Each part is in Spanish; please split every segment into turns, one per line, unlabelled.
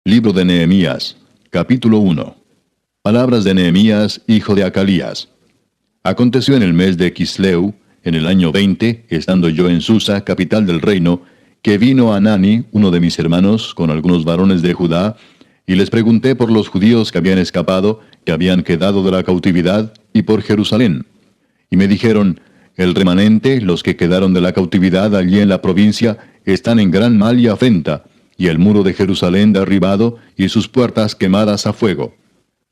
Libro de Nehemías, capítulo 1. Palabras de Nehemías, hijo de Acalías. Aconteció en el mes de Quisleu, en el año 20, estando yo en Susa, capital del reino, que vino Hanani, uno de mis hermanos, con algunos varones de Judá, y les pregunté por los judíos que habían escapado, que habían quedado de la cautividad, y por Jerusalén. Y me dijeron, el remanente, los que quedaron de la cautividad allí en la provincia, están en gran mal y afrenta, y el muro de Jerusalén derribado, y sus puertas quemadas a fuego.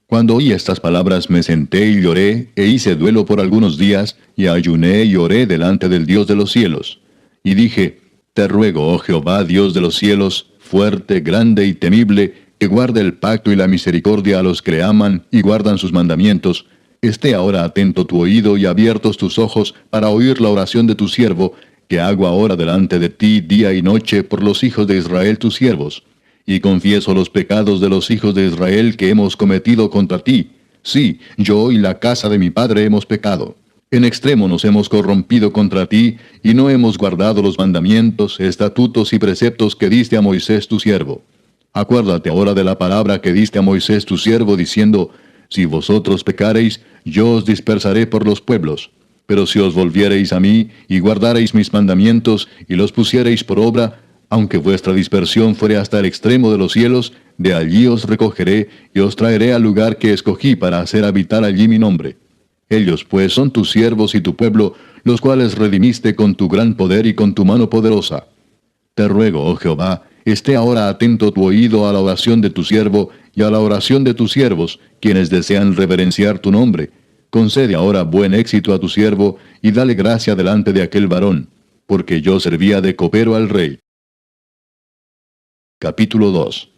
Cuando oí estas palabras me senté y lloré, e hice duelo por algunos días, y ayuné y oré delante del Dios de los cielos. Y dije, te ruego, oh Jehová, Dios de los cielos, fuerte, grande y temible, que guarde el pacto y la misericordia a los que le aman y guardan sus mandamientos, esté ahora atento tu oído y abiertos tus ojos para oír la oración de tu siervo, que hago ahora delante de ti día y noche por los hijos de Israel tus siervos. Y confieso los pecados de los hijos de Israel que hemos cometido contra ti. Sí, yo y la casa de mi padre hemos pecado. En extremo nos hemos corrompido contra ti, y no hemos guardado los mandamientos, estatutos y preceptos que diste a Moisés tu siervo. Acuérdate ahora de la palabra que diste a Moisés tu siervo, diciendo, si vosotros pecareis, yo os dispersaré por los pueblos. Pero si os volviereis a mí, y guardareis mis mandamientos, y los pusiereis por obra, aunque vuestra dispersión fuere hasta el extremo de los cielos, de allí os recogeré, y os traeré al lugar que escogí para hacer habitar allí mi nombre. Ellos pues son tus siervos y tu pueblo, los cuales redimiste con tu gran poder y con tu mano poderosa. Te ruego, oh Jehová, esté ahora atento tu oído a la oración de tu siervo, y a la oración de tus siervos, quienes desean reverenciar tu nombre. Concede ahora buen éxito a tu siervo, y dale gracia delante de aquel varón, porque yo servía de copero al rey. Capítulo 2.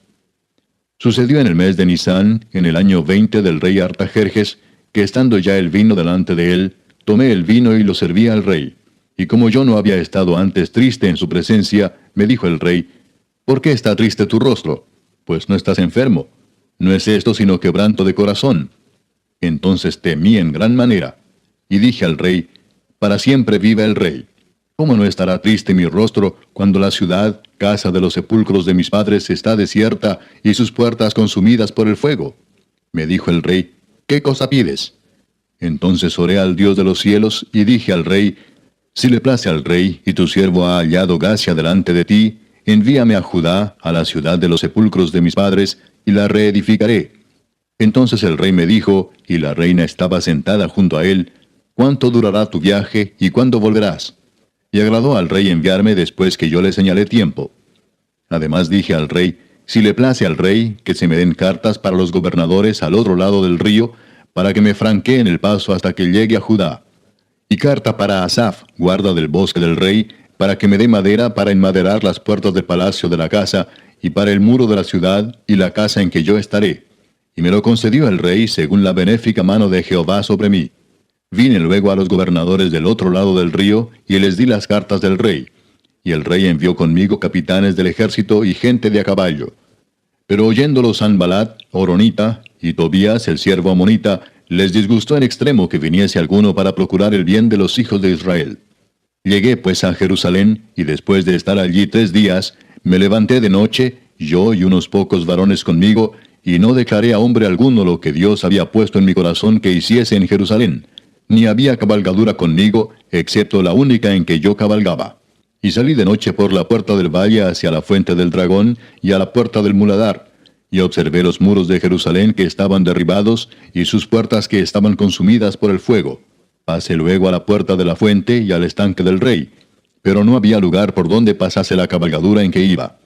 Sucedió en el mes de Nisán, en el año 20 del rey Artajerjes, que estando ya el vino delante de él, tomé el vino y lo serví al rey. Y como yo no había estado antes triste en su presencia, me dijo el rey, ¿por qué está triste tu rostro? Pues no estás enfermo. No es esto sino quebranto de corazón. Entonces temí en gran manera, y dije al rey, para siempre viva el rey. ¿Cómo no estará triste mi rostro cuando la ciudad, casa de los sepulcros de mis padres, está desierta y sus puertas consumidas por el fuego? Me dijo el rey, ¿qué cosa pides? Entonces oré al Dios de los cielos, y dije al rey, si le place al rey, y tu siervo ha hallado gracia delante de ti, envíame a Judá, a la ciudad de los sepulcros de mis padres, y la reedificaré. Entonces el rey me dijo, y la reina estaba sentada junto a él, ¿cuánto durará tu viaje, y cuándo volverás? Y agradó al rey enviarme después que yo le señalé tiempo. Además dije al rey, si le place al rey, que se me den cartas para los gobernadores al otro lado del río, para que me franqueen el paso hasta que llegue a Judá. Y carta para Asaf, guarda del bosque del rey, para que me dé madera para enmaderar las puertas del palacio de la casa, y para el muro de la ciudad, y la casa en que yo estaré. Y me lo concedió el rey según la benéfica mano de Jehová sobre mí. Vine luego a los gobernadores del otro lado del río, y les di las cartas del rey. Y el rey envió conmigo capitanes del ejército y gente de a caballo. Pero oyéndolo Sanbalat, Horonita, y Tobías, el siervo amonita, les disgustó en extremo que viniese alguno para procurar el bien de los hijos de Israel. Llegué pues a Jerusalén, y después de estar allí 3 días, me levanté de noche, yo y unos pocos varones conmigo, y no declaré a hombre alguno lo que Dios había puesto en mi corazón que hiciese en Jerusalén, ni había cabalgadura conmigo, excepto la única en que yo cabalgaba. Y salí de noche por la puerta del valle hacia la fuente del dragón, y a la puerta del muladar, y observé los muros de Jerusalén que estaban derribados, y sus puertas que estaban consumidas por el fuego. Pasé luego a la puerta de la fuente y al estanque del rey, pero no había lugar por donde pasase la cabalgadura en que iba.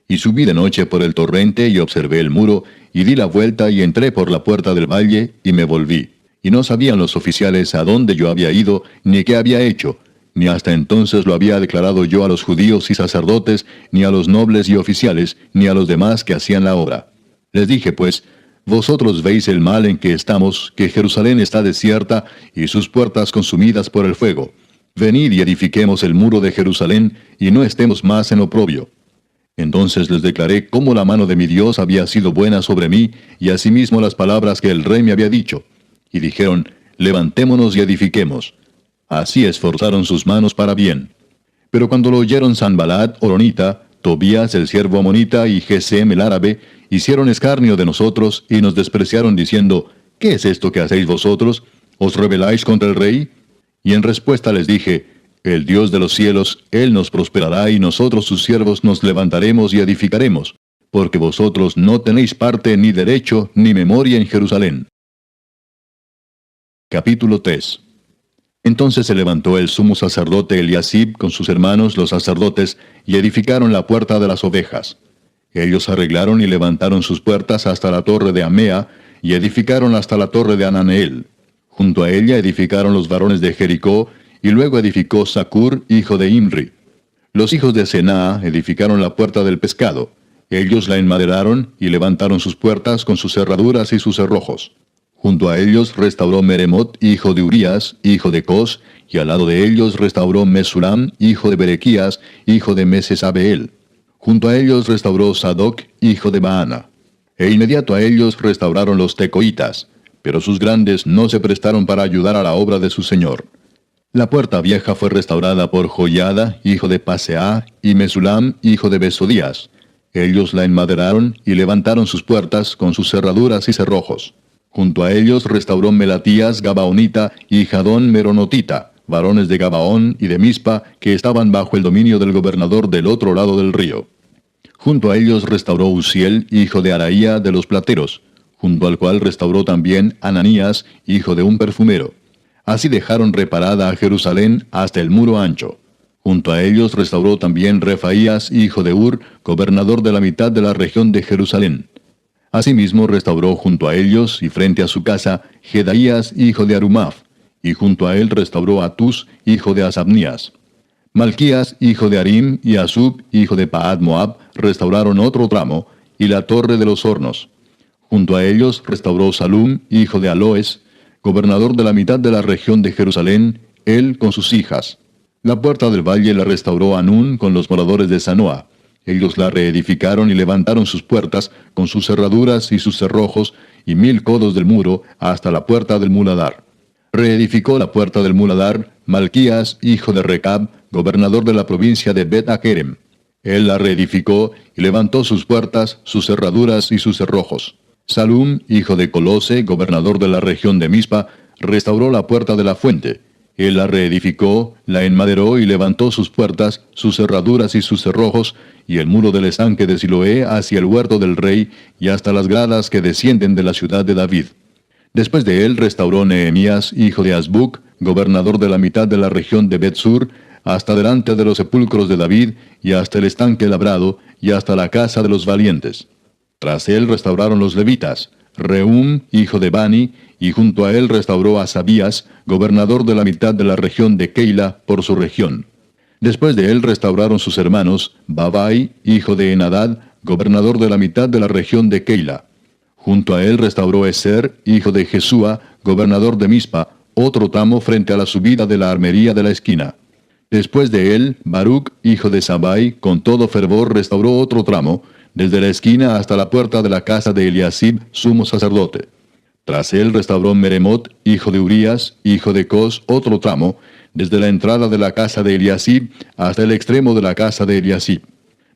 Y subí de noche por el torrente y observé el muro, y di la vuelta y entré por la puerta del valle, y me volví. Y no sabían los oficiales a dónde yo había ido, ni qué había hecho, ni hasta entonces lo había declarado yo a los judíos y sacerdotes, ni a los nobles y oficiales, ni a los demás que hacían la obra. Les dije pues, vosotros veis el mal en que estamos, que Jerusalén está desierta, y sus puertas consumidas por el fuego. Venid y edifiquemos el muro de Jerusalén, y no estemos más en oprobio. Entonces les declaré cómo la mano de mi Dios había sido buena sobre mí, y asimismo las palabras que el rey me había dicho. Y dijeron, levantémonos y edifiquemos. Así esforzaron sus manos para bien. Pero cuando lo oyeron Sanbalat, Horonita, Tobías el siervo amonita y Gesem el árabe hicieron escarnio de nosotros y nos despreciaron diciendo, ¿qué es esto que hacéis vosotros? ¿Os rebeláis contra el rey? Y en respuesta les dije, el Dios de los cielos, Él nos prosperará y nosotros sus siervos nos levantaremos y edificaremos, porque vosotros no tenéis parte ni derecho ni memoria en Jerusalén. Capítulo 3. Entonces se levantó el sumo sacerdote Eliasib con sus hermanos los sacerdotes y edificaron la puerta de las ovejas. Ellos arreglaron y levantaron sus puertas hasta la torre de Amea y edificaron hasta la torre de Ananeel. Junto a ella edificaron los varones de Jericó y luego edificó Zacur, hijo de Imri. Los hijos de Senaa edificaron la puerta del pescado. Ellos la enmaderaron y levantaron sus puertas con sus cerraduras y sus cerrojos. Junto a ellos restauró Meremot, hijo de Urías, hijo de Cos, y al lado de ellos restauró Mesulam, hijo de Berequías, hijo de Mesesabeel. Junto a ellos restauró Sadoc, hijo de Baana. E inmediato a ellos restauraron los tecoitas, pero sus grandes no se prestaron para ayudar a la obra de su señor. La puerta vieja fue restaurada por Joiada, hijo de Paseah, y Mesulam, hijo de Besodías. Ellos la enmaderaron y levantaron sus puertas con sus cerraduras y cerrojos. Junto a ellos restauró Melatías Gabaonita y Jadón Meronotita, varones de Gabaón y de Mispa, que estaban bajo el dominio del gobernador del otro lado del río. Junto a ellos restauró Uziel, hijo de Araía de los plateros, junto al cual restauró también Ananías, hijo de un perfumero. Así dejaron reparada a Jerusalén hasta el muro ancho. Junto a ellos restauró también Refaías, hijo de Ur, gobernador de la mitad de la región de Jerusalén. Asimismo restauró junto a ellos y frente a su casa Jedaías, hijo de Arumaf, y junto a él restauró Atus, hijo de Asabnías. Malquías, hijo de Arim, y Asub, hijo de Paad Moab, restauraron otro tramo, y la torre de los hornos. Junto a ellos restauró Salum, hijo de Aloes, gobernador de la mitad de la región de Jerusalén, él con sus hijas. La puerta del valle la restauró Anún con los moradores de Sanoa. Ellos la reedificaron y levantaron sus puertas con sus cerraduras y sus cerrojos y 1000 codos del muro hasta la puerta del muladar. Reedificó la puerta del muladar Malquías, hijo de Recab, gobernador de la provincia de Bet-Akerem. Él la reedificó y levantó sus puertas, sus cerraduras y sus cerrojos. Salum, hijo de Colose, gobernador de la región de Mispa, restauró la puerta de la fuente. Él la reedificó, la enmaderó y levantó sus puertas, sus cerraduras y sus cerrojos, y el muro del estanque de Siloé hacia el huerto del rey, y hasta las gradas que descienden de la ciudad de David. Después de él restauró Nehemías, hijo de Azbuc, gobernador de la mitad de la región de Bet-Sur, hasta delante de los sepulcros de David, y hasta el estanque labrado, y hasta la casa de los valientes. Tras él restauraron los levitas, Rehum, hijo de Bani, y junto a él restauró a Sabías, gobernador de la mitad de la región de Keila, por su región. Después de él restauraron sus hermanos, Babai, hijo de Enadad, gobernador de la mitad de la región de Keila. Junto a él restauró Eser, hijo de Jesúa, gobernador de Mispa, otro tramo frente a la subida de la armería de la esquina. Después de él, Baruc, hijo de Sabai, con todo fervor restauró otro tramo, desde la esquina hasta la puerta de la casa de Eliasib, sumo sacerdote. Tras él restauró Meremot, hijo de Urías, hijo de Cos, otro tramo, desde la entrada de la casa de Eliasib hasta el extremo de la casa de Eliasib.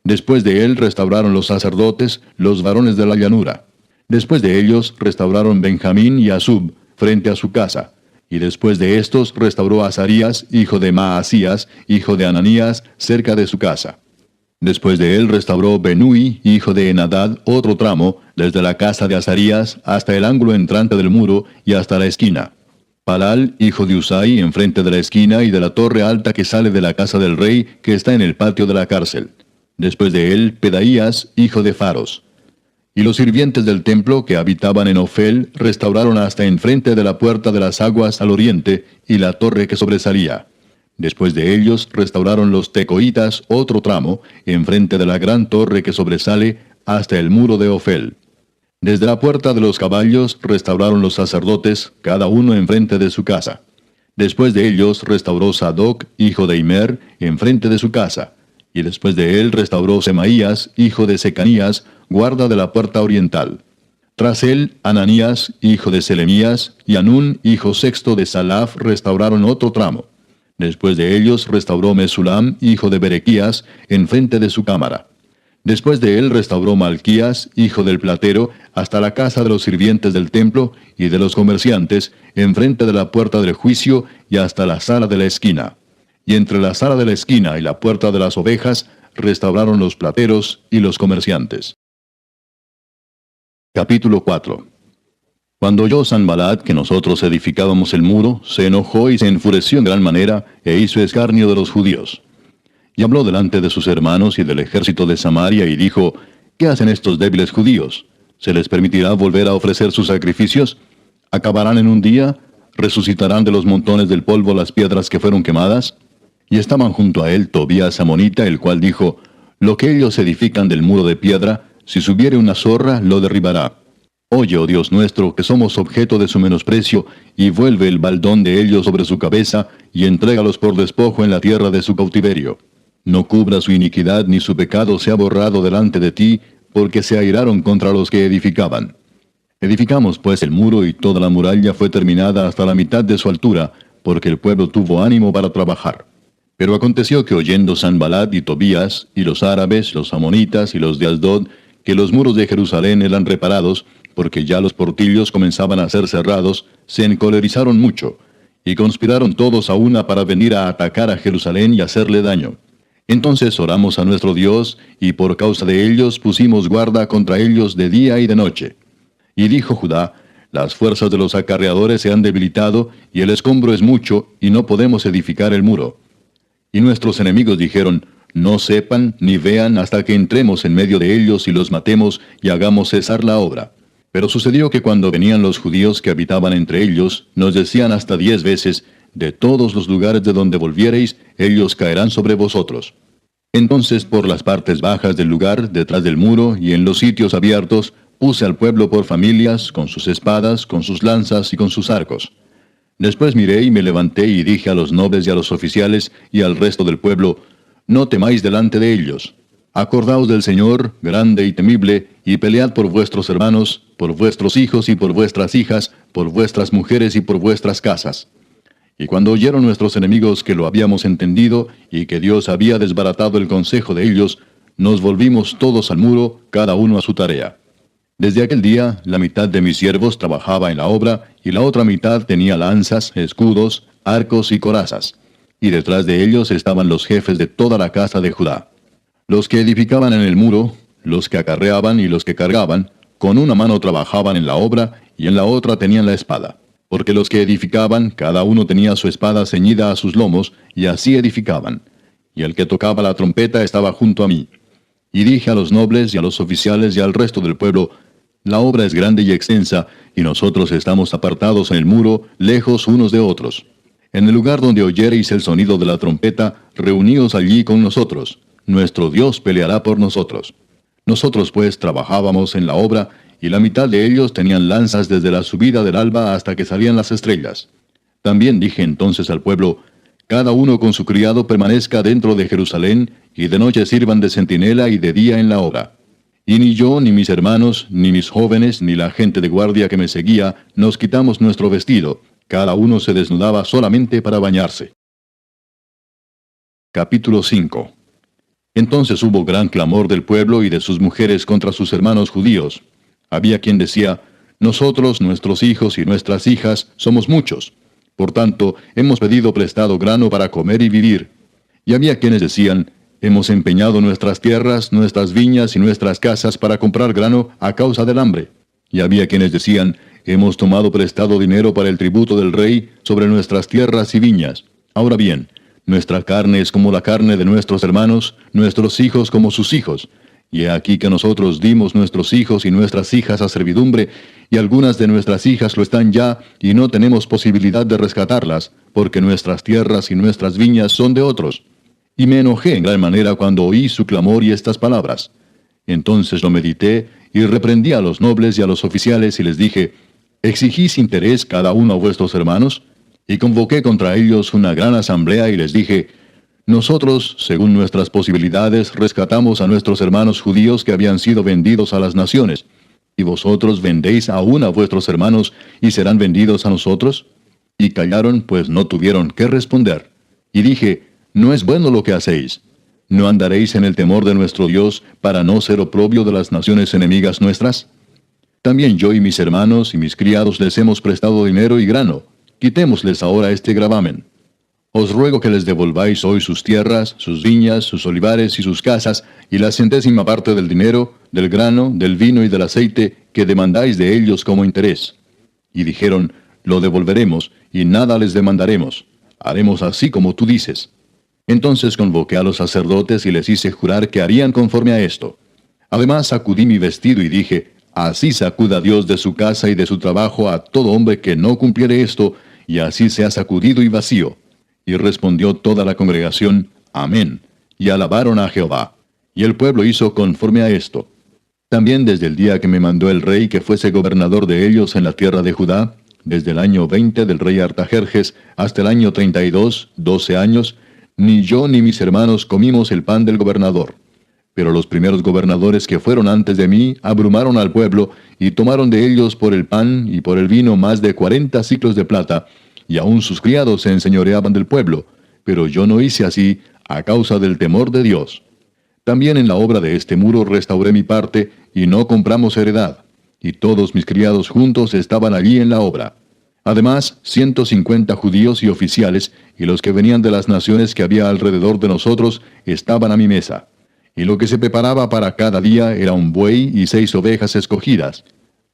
Después de él restauraron los sacerdotes, los varones de la llanura. Después de ellos restauraron Benjamín y Asub, frente a su casa. Y después de estos restauró a Azarías, hijo de Maasías, hijo de Ananías, cerca de su casa. Después de él restauró Benui, hijo de Enadad, otro tramo, desde la casa de Azarías hasta el ángulo entrante del muro y hasta la esquina. Palal, hijo de Usai, enfrente de la esquina y de la torre alta que sale de la casa del rey, que está en el patio de la cárcel. Después de él, Pedaías, hijo de Faros. Y los sirvientes del templo que habitaban en Ofel restauraron hasta enfrente de la puerta de las aguas al oriente y la torre que sobresalía. Después de ellos restauraron los tecoitas otro tramo, enfrente de la gran torre que sobresale hasta el muro de Ofel. Desde la puerta de los caballos restauraron los sacerdotes, cada uno enfrente de su casa. Después de ellos restauró Sadoc, hijo de Imer, enfrente de su casa. Y después de él restauró Semaías, hijo de Secanías, guarda de la puerta oriental. Tras él, Ananías, hijo de Selemías, y Anún, hijo sexto de Salaf, restauraron otro tramo. Después de ellos restauró Mesulam, hijo de Berequías, enfrente de su cámara. Después de él restauró Malquías, hijo del platero, hasta la casa de los sirvientes del templo y de los comerciantes, enfrente de la puerta del juicio y hasta la sala de la esquina. Y entre la sala de la esquina y la puerta de las ovejas, restauraron los plateros y los comerciantes. Capítulo 4. Cuando oyó Sanballat que nosotros edificábamos el muro, se enojó y se enfureció en gran manera, e hizo escarnio de los judíos. Y habló delante de sus hermanos y del ejército de Samaria, y dijo, ¿qué hacen estos débiles judíos? ¿Se les permitirá volver a ofrecer sus sacrificios? ¿Acabarán en un día? ¿Resucitarán de los montones del polvo las piedras que fueron quemadas? Y estaban junto a él Tobías amonita, el cual dijo, lo que ellos edifican del muro de piedra, si subiere una zorra, lo derribará. Oye, oh Dios nuestro, que somos objeto de su menosprecio, y vuelve el baldón de ellos sobre su cabeza, y entrégalos por despojo en la tierra de su cautiverio. No cubra su iniquidad, ni su pecado sea borrado delante de ti, porque se airaron contra los que edificaban. Edificamos pues el muro, y toda la muralla fue terminada hasta la mitad de su altura, porque el pueblo tuvo ánimo para trabajar. Pero aconteció que oyendo Sanballat y Tobías, y los árabes, los amonitas y los de Asdod, que los muros de Jerusalén eran reparados, porque ya los portillos comenzaban a ser cerrados, se encolerizaron mucho, y conspiraron todos a una para venir a atacar a Jerusalén y hacerle daño. Entonces oramos a nuestro Dios, y por causa de ellos pusimos guarda contra ellos de día y de noche. Y dijo Judá, las fuerzas de los acarreadores se han debilitado, y el escombro es mucho, y no podemos edificar el muro. Y nuestros enemigos dijeron, no sepan ni vean hasta que entremos en medio de ellos y los matemos y hagamos cesar la obra. Pero sucedió que cuando venían los judíos que habitaban entre ellos, nos decían hasta 10 veces, de todos los lugares de donde volviereis, ellos caerán sobre vosotros. Entonces por las partes bajas del lugar, detrás del muro y en los sitios abiertos, puse al pueblo por familias, con sus espadas, con sus lanzas y con sus arcos. Después miré y me levanté y dije a los nobles y a los oficiales y al resto del pueblo, no temáis delante de ellos. Acordaos del Señor, grande y temible, y pelead por vuestros hermanos, por vuestros hijos y por vuestras hijas, por vuestras mujeres y por vuestras casas. Y cuando oyeron nuestros enemigos que lo habíamos entendido, y que Dios había desbaratado el consejo de ellos, nos volvimos todos al muro, cada uno a su tarea. Desde aquel día, la mitad de mis siervos trabajaba en la obra, y la otra mitad tenía lanzas, escudos, arcos y corazas. Y detrás de ellos estaban los jefes de toda la casa de Judá. Los que edificaban en el muro, los que acarreaban y los que cargaban, con una mano trabajaban en la obra, y en la otra tenían la espada. Porque los que edificaban, cada uno tenía su espada ceñida a sus lomos, y así edificaban. Y el que tocaba la trompeta estaba junto a mí. Y dije a los nobles y a los oficiales y al resto del pueblo, la obra es grande y extensa, y nosotros estamos apartados en el muro, lejos unos de otros. En el lugar donde oyereis el sonido de la trompeta, reuníos allí con nosotros. Nuestro Dios peleará por nosotros. Nosotros pues trabajábamos en la obra, y la mitad de ellos tenían lanzas desde la subida del alba hasta que salían las estrellas. También dije entonces al pueblo, cada uno con su criado permanezca dentro de Jerusalén, y de noche sirvan de centinela y de día en la obra. Y ni yo, ni mis hermanos, ni mis jóvenes, ni la gente de guardia que me seguía, nos quitamos nuestro vestido. Cada uno se desnudaba solamente para bañarse. Capítulo 5. Entonces hubo gran clamor del pueblo y de sus mujeres contra sus hermanos judíos. Había quien decía, nosotros, nuestros hijos y nuestras hijas, somos muchos. Por tanto, hemos pedido prestado grano para comer y vivir. Y había quienes decían, hemos empeñado nuestras tierras, nuestras viñas y nuestras casas para comprar grano a causa del hambre. Y había quienes decían, hemos tomado prestado dinero para el tributo del rey sobre nuestras tierras y viñas. Ahora bien, nuestra carne es como la carne de nuestros hermanos, nuestros hijos como sus hijos. Y he aquí que nosotros dimos nuestros hijos y nuestras hijas a servidumbre, y algunas de nuestras hijas lo están ya, y no tenemos posibilidad de rescatarlas, porque nuestras tierras y nuestras viñas son de otros. Y me enojé en gran manera cuando oí su clamor y estas palabras. Entonces lo medité, y reprendí a los nobles y a los oficiales, y les dije, ¿exigís interés cada uno a vuestros hermanos? Y convoqué contra ellos una gran asamblea, y les dije, nosotros, según nuestras posibilidades, rescatamos a nuestros hermanos judíos que habían sido vendidos a las naciones. ¿Y vosotros vendéis aún a vuestros hermanos y serán vendidos a nosotros? Y callaron, pues no tuvieron qué responder. Y dije, no es bueno lo que hacéis. ¿No andaréis en el temor de nuestro Dios para no ser oprobio de las naciones enemigas nuestras? También yo y mis hermanos y mis criados les hemos prestado dinero y grano. Quitémosles ahora este gravamen. Os ruego que les devolváis hoy sus tierras, sus viñas, sus olivares y sus casas, y la centésima parte del dinero, del grano, del vino y del aceite que demandáis de ellos como interés. Y dijeron, lo devolveremos, y nada les demandaremos. Haremos así como tú dices. Entonces convoqué a los sacerdotes y les hice jurar que harían conforme a esto. Además sacudí mi vestido y dije, así sacuda Dios de su casa y de su trabajo a todo hombre que no cumpliere esto, y así sea sacudido y vacío. Y respondió toda la congregación, Amén, y alabaron a Jehová. Y el pueblo hizo conforme a esto. También desde el día que me mandó el rey que fuese gobernador de ellos en la tierra de Judá, desde el año 20 del rey Artajerjes hasta el año 32, 12 años, ni yo ni mis hermanos comimos el pan del gobernador. Pero los primeros gobernadores que fueron antes de mí abrumaron al pueblo, y tomaron de ellos por el pan y por el vino más de 40 siclos de plata, y aun sus criados se enseñoreaban del pueblo, pero yo no hice así a causa del temor de Dios. También en la obra de este muro restauré mi parte, y no compramos heredad, y todos mis criados juntos estaban allí en la obra. Además, 150 judíos y oficiales, y los que venían de las naciones que había alrededor de nosotros, estaban a mi mesa. Y lo que se preparaba para cada día era un buey y 6 ovejas escogidas.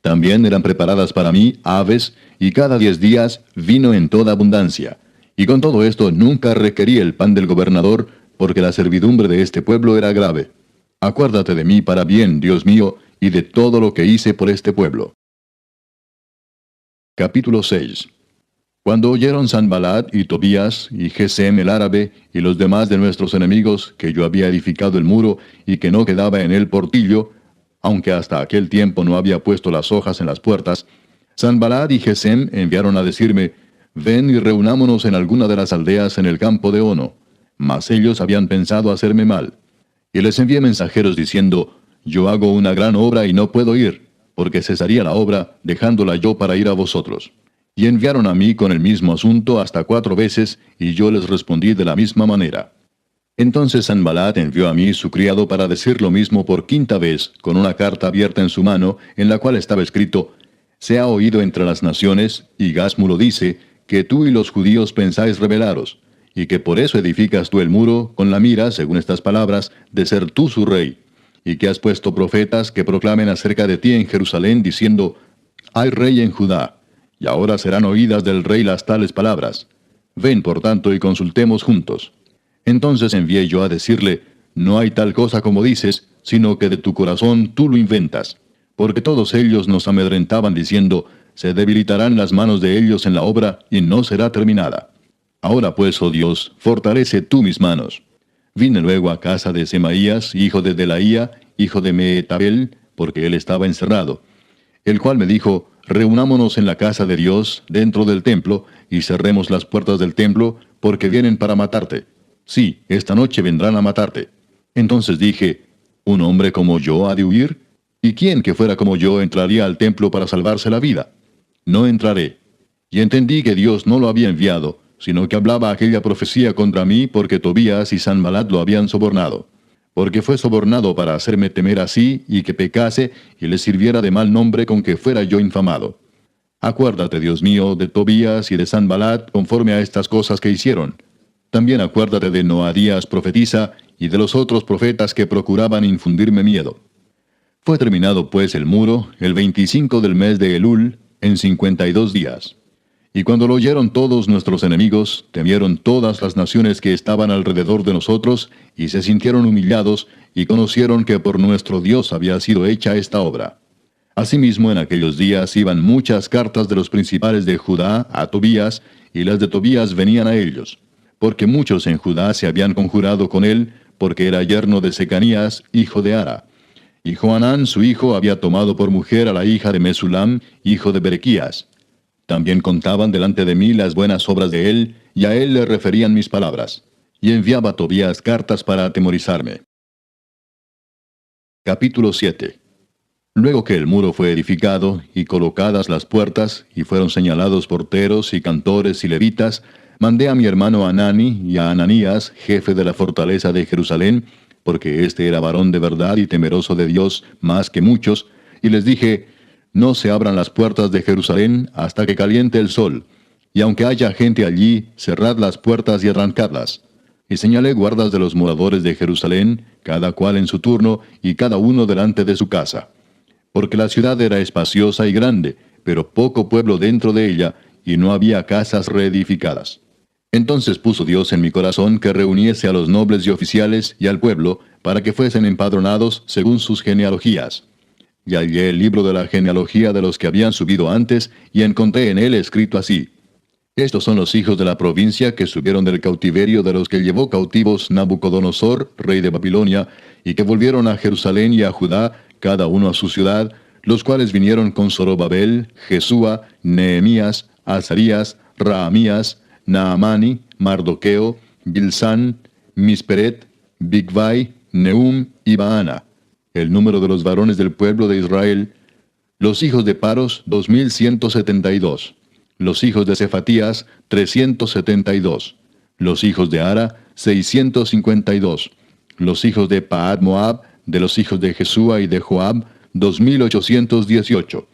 También eran preparadas para mí aves, y cada 10 días vino en toda abundancia. Y con todo esto nunca requerí el pan del gobernador, porque la servidumbre de este pueblo era grave. Acuérdate de mí para bien, Dios mío, y de todo lo que hice por este pueblo. Capítulo 6. Cuando oyeron Sanballat y Tobías y Gesem el árabe y los demás de nuestros enemigos que yo había edificado el muro y que no quedaba en él portillo, aunque hasta aquel tiempo no había puesto las hojas en las puertas, Sanballat y Gesem enviaron a decirme, ven y reunámonos en alguna de las aldeas en el campo de Ono. Mas ellos habían pensado hacerme mal. Y les envié mensajeros diciendo, yo hago una gran obra y no puedo ir, porque cesaría la obra, dejándola yo para ir a vosotros. Y enviaron a mí con el mismo asunto hasta 4 veces, y yo les respondí de la misma manera. Entonces Sanballat envió a mí su criado para decir lo mismo por 5ª vez, con una carta abierta en su mano, en la cual estaba escrito, se ha oído entre las naciones, y Gasmulo dice, que tú y los judíos pensáis rebelaros, y que por eso edificas tú el muro, con la mira, según estas palabras, de ser tú su rey, y que has puesto profetas que proclamen acerca de ti en Jerusalén, diciendo, hay rey en Judá, y ahora serán oídas del rey las tales palabras. Ven, por tanto, y consultemos juntos. Entonces envié yo a decirle, no hay tal cosa como dices, sino que de tu corazón tú lo inventas. Porque todos ellos nos amedrentaban diciendo, se debilitarán las manos de ellos en la obra, y no será terminada. Ahora pues, oh Dios, fortalece tú mis manos. Vine luego a casa de Semaías, hijo de Delaía, hijo de Mehetabel, porque él estaba encerrado, el cual me dijo, reunámonos en la casa de Dios, dentro del templo, y cerremos las puertas del templo, porque vienen para matarte. Sí, esta noche vendrán a matarte. Entonces dije, ¿un hombre como yo ha de huir? ¿Y quién que fuera como yo entraría al templo para salvarse la vida? No entraré. Y entendí que Dios no lo había enviado, sino que hablaba aquella profecía contra mí porque Tobías y Sanballat lo habían sobornado. Porque fue sobornado para hacerme temer así y que pecase y le sirviera de mal nombre con que fuera yo infamado. Acuérdate, Dios mío, de Tobías y de Sanballat conforme a estas cosas que hicieron. También acuérdate de Noadías profetisa y de los otros profetas que procuraban infundirme miedo. Fue terminado pues el muro el 25 del mes de Elul en 52 días. Y cuando lo oyeron todos nuestros enemigos, temieron todas las naciones que estaban alrededor de nosotros, y se sintieron humillados, y conocieron que por nuestro Dios había sido hecha esta obra. Asimismo, en aquellos días iban muchas cartas de los principales de Judá a Tobías, y las de Tobías venían a ellos, porque muchos en Judá se habían conjurado con él, porque era yerno de Secanías, hijo de Ara. Y Johanán, su hijo, había tomado por mujer a la hija de Mesulam, hijo de Berequías. También contaban delante de mí las buenas obras de él, y a él le referían mis palabras. Y enviaba a Tobías cartas para atemorizarme. Capítulo 7. Luego que el muro fue edificado, y colocadas las puertas, y fueron señalados porteros y cantores y levitas, Mandé a mi hermano Anani y a Ananías, jefe de la fortaleza de Jerusalén, porque éste era varón de verdad y temeroso de Dios más que muchos, y les dije, no se abran las puertas de Jerusalén hasta que caliente el sol, y aunque haya gente allí, cerrad las puertas y arrancadlas. Y señalé guardas de los moradores de Jerusalén, cada cual en su turno, y cada uno delante de su casa. Porque la ciudad era espaciosa y grande, pero poco pueblo dentro de ella, y no había casas reedificadas. Entonces puso Dios en mi corazón que reuniese a los nobles y oficiales y al pueblo, para que fuesen empadronados según sus genealogías. Y hallé el libro de la genealogía de los que habían subido antes, y encontré en él escrito así: Estos son los hijos de la provincia que subieron del cautiverio de los que llevó cautivos Nabucodonosor, rey de Babilonia, y que volvieron a Jerusalén y a Judá, cada uno a su ciudad, los cuales vinieron con Zorobabel, Jesúa, Nehemías, Azarías, Raamías, Naamani, Mardoqueo, Bilsán, Misperet, Bigvai, Nehum y Baana. El número de los varones del pueblo de Israel: los hijos de Paros, 2172. Los hijos de Cefatías, 372. Los hijos de Ara, 652. Los hijos de Paad Moab, de los hijos de Jesúa y de Joab, 2818.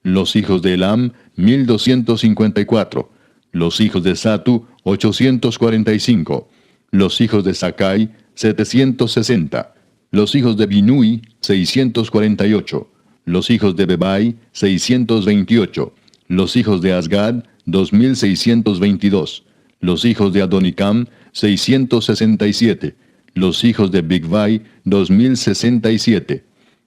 Los hijos de Elam, 1254. Los hijos de Satu, 845. Los hijos de Sakai, 760. Los hijos de Binui, 648. Los hijos de Bebai, 628. Los hijos de Asgad, 2622. Los hijos de Adonicam, 667. Los hijos de Bigvai, 2067.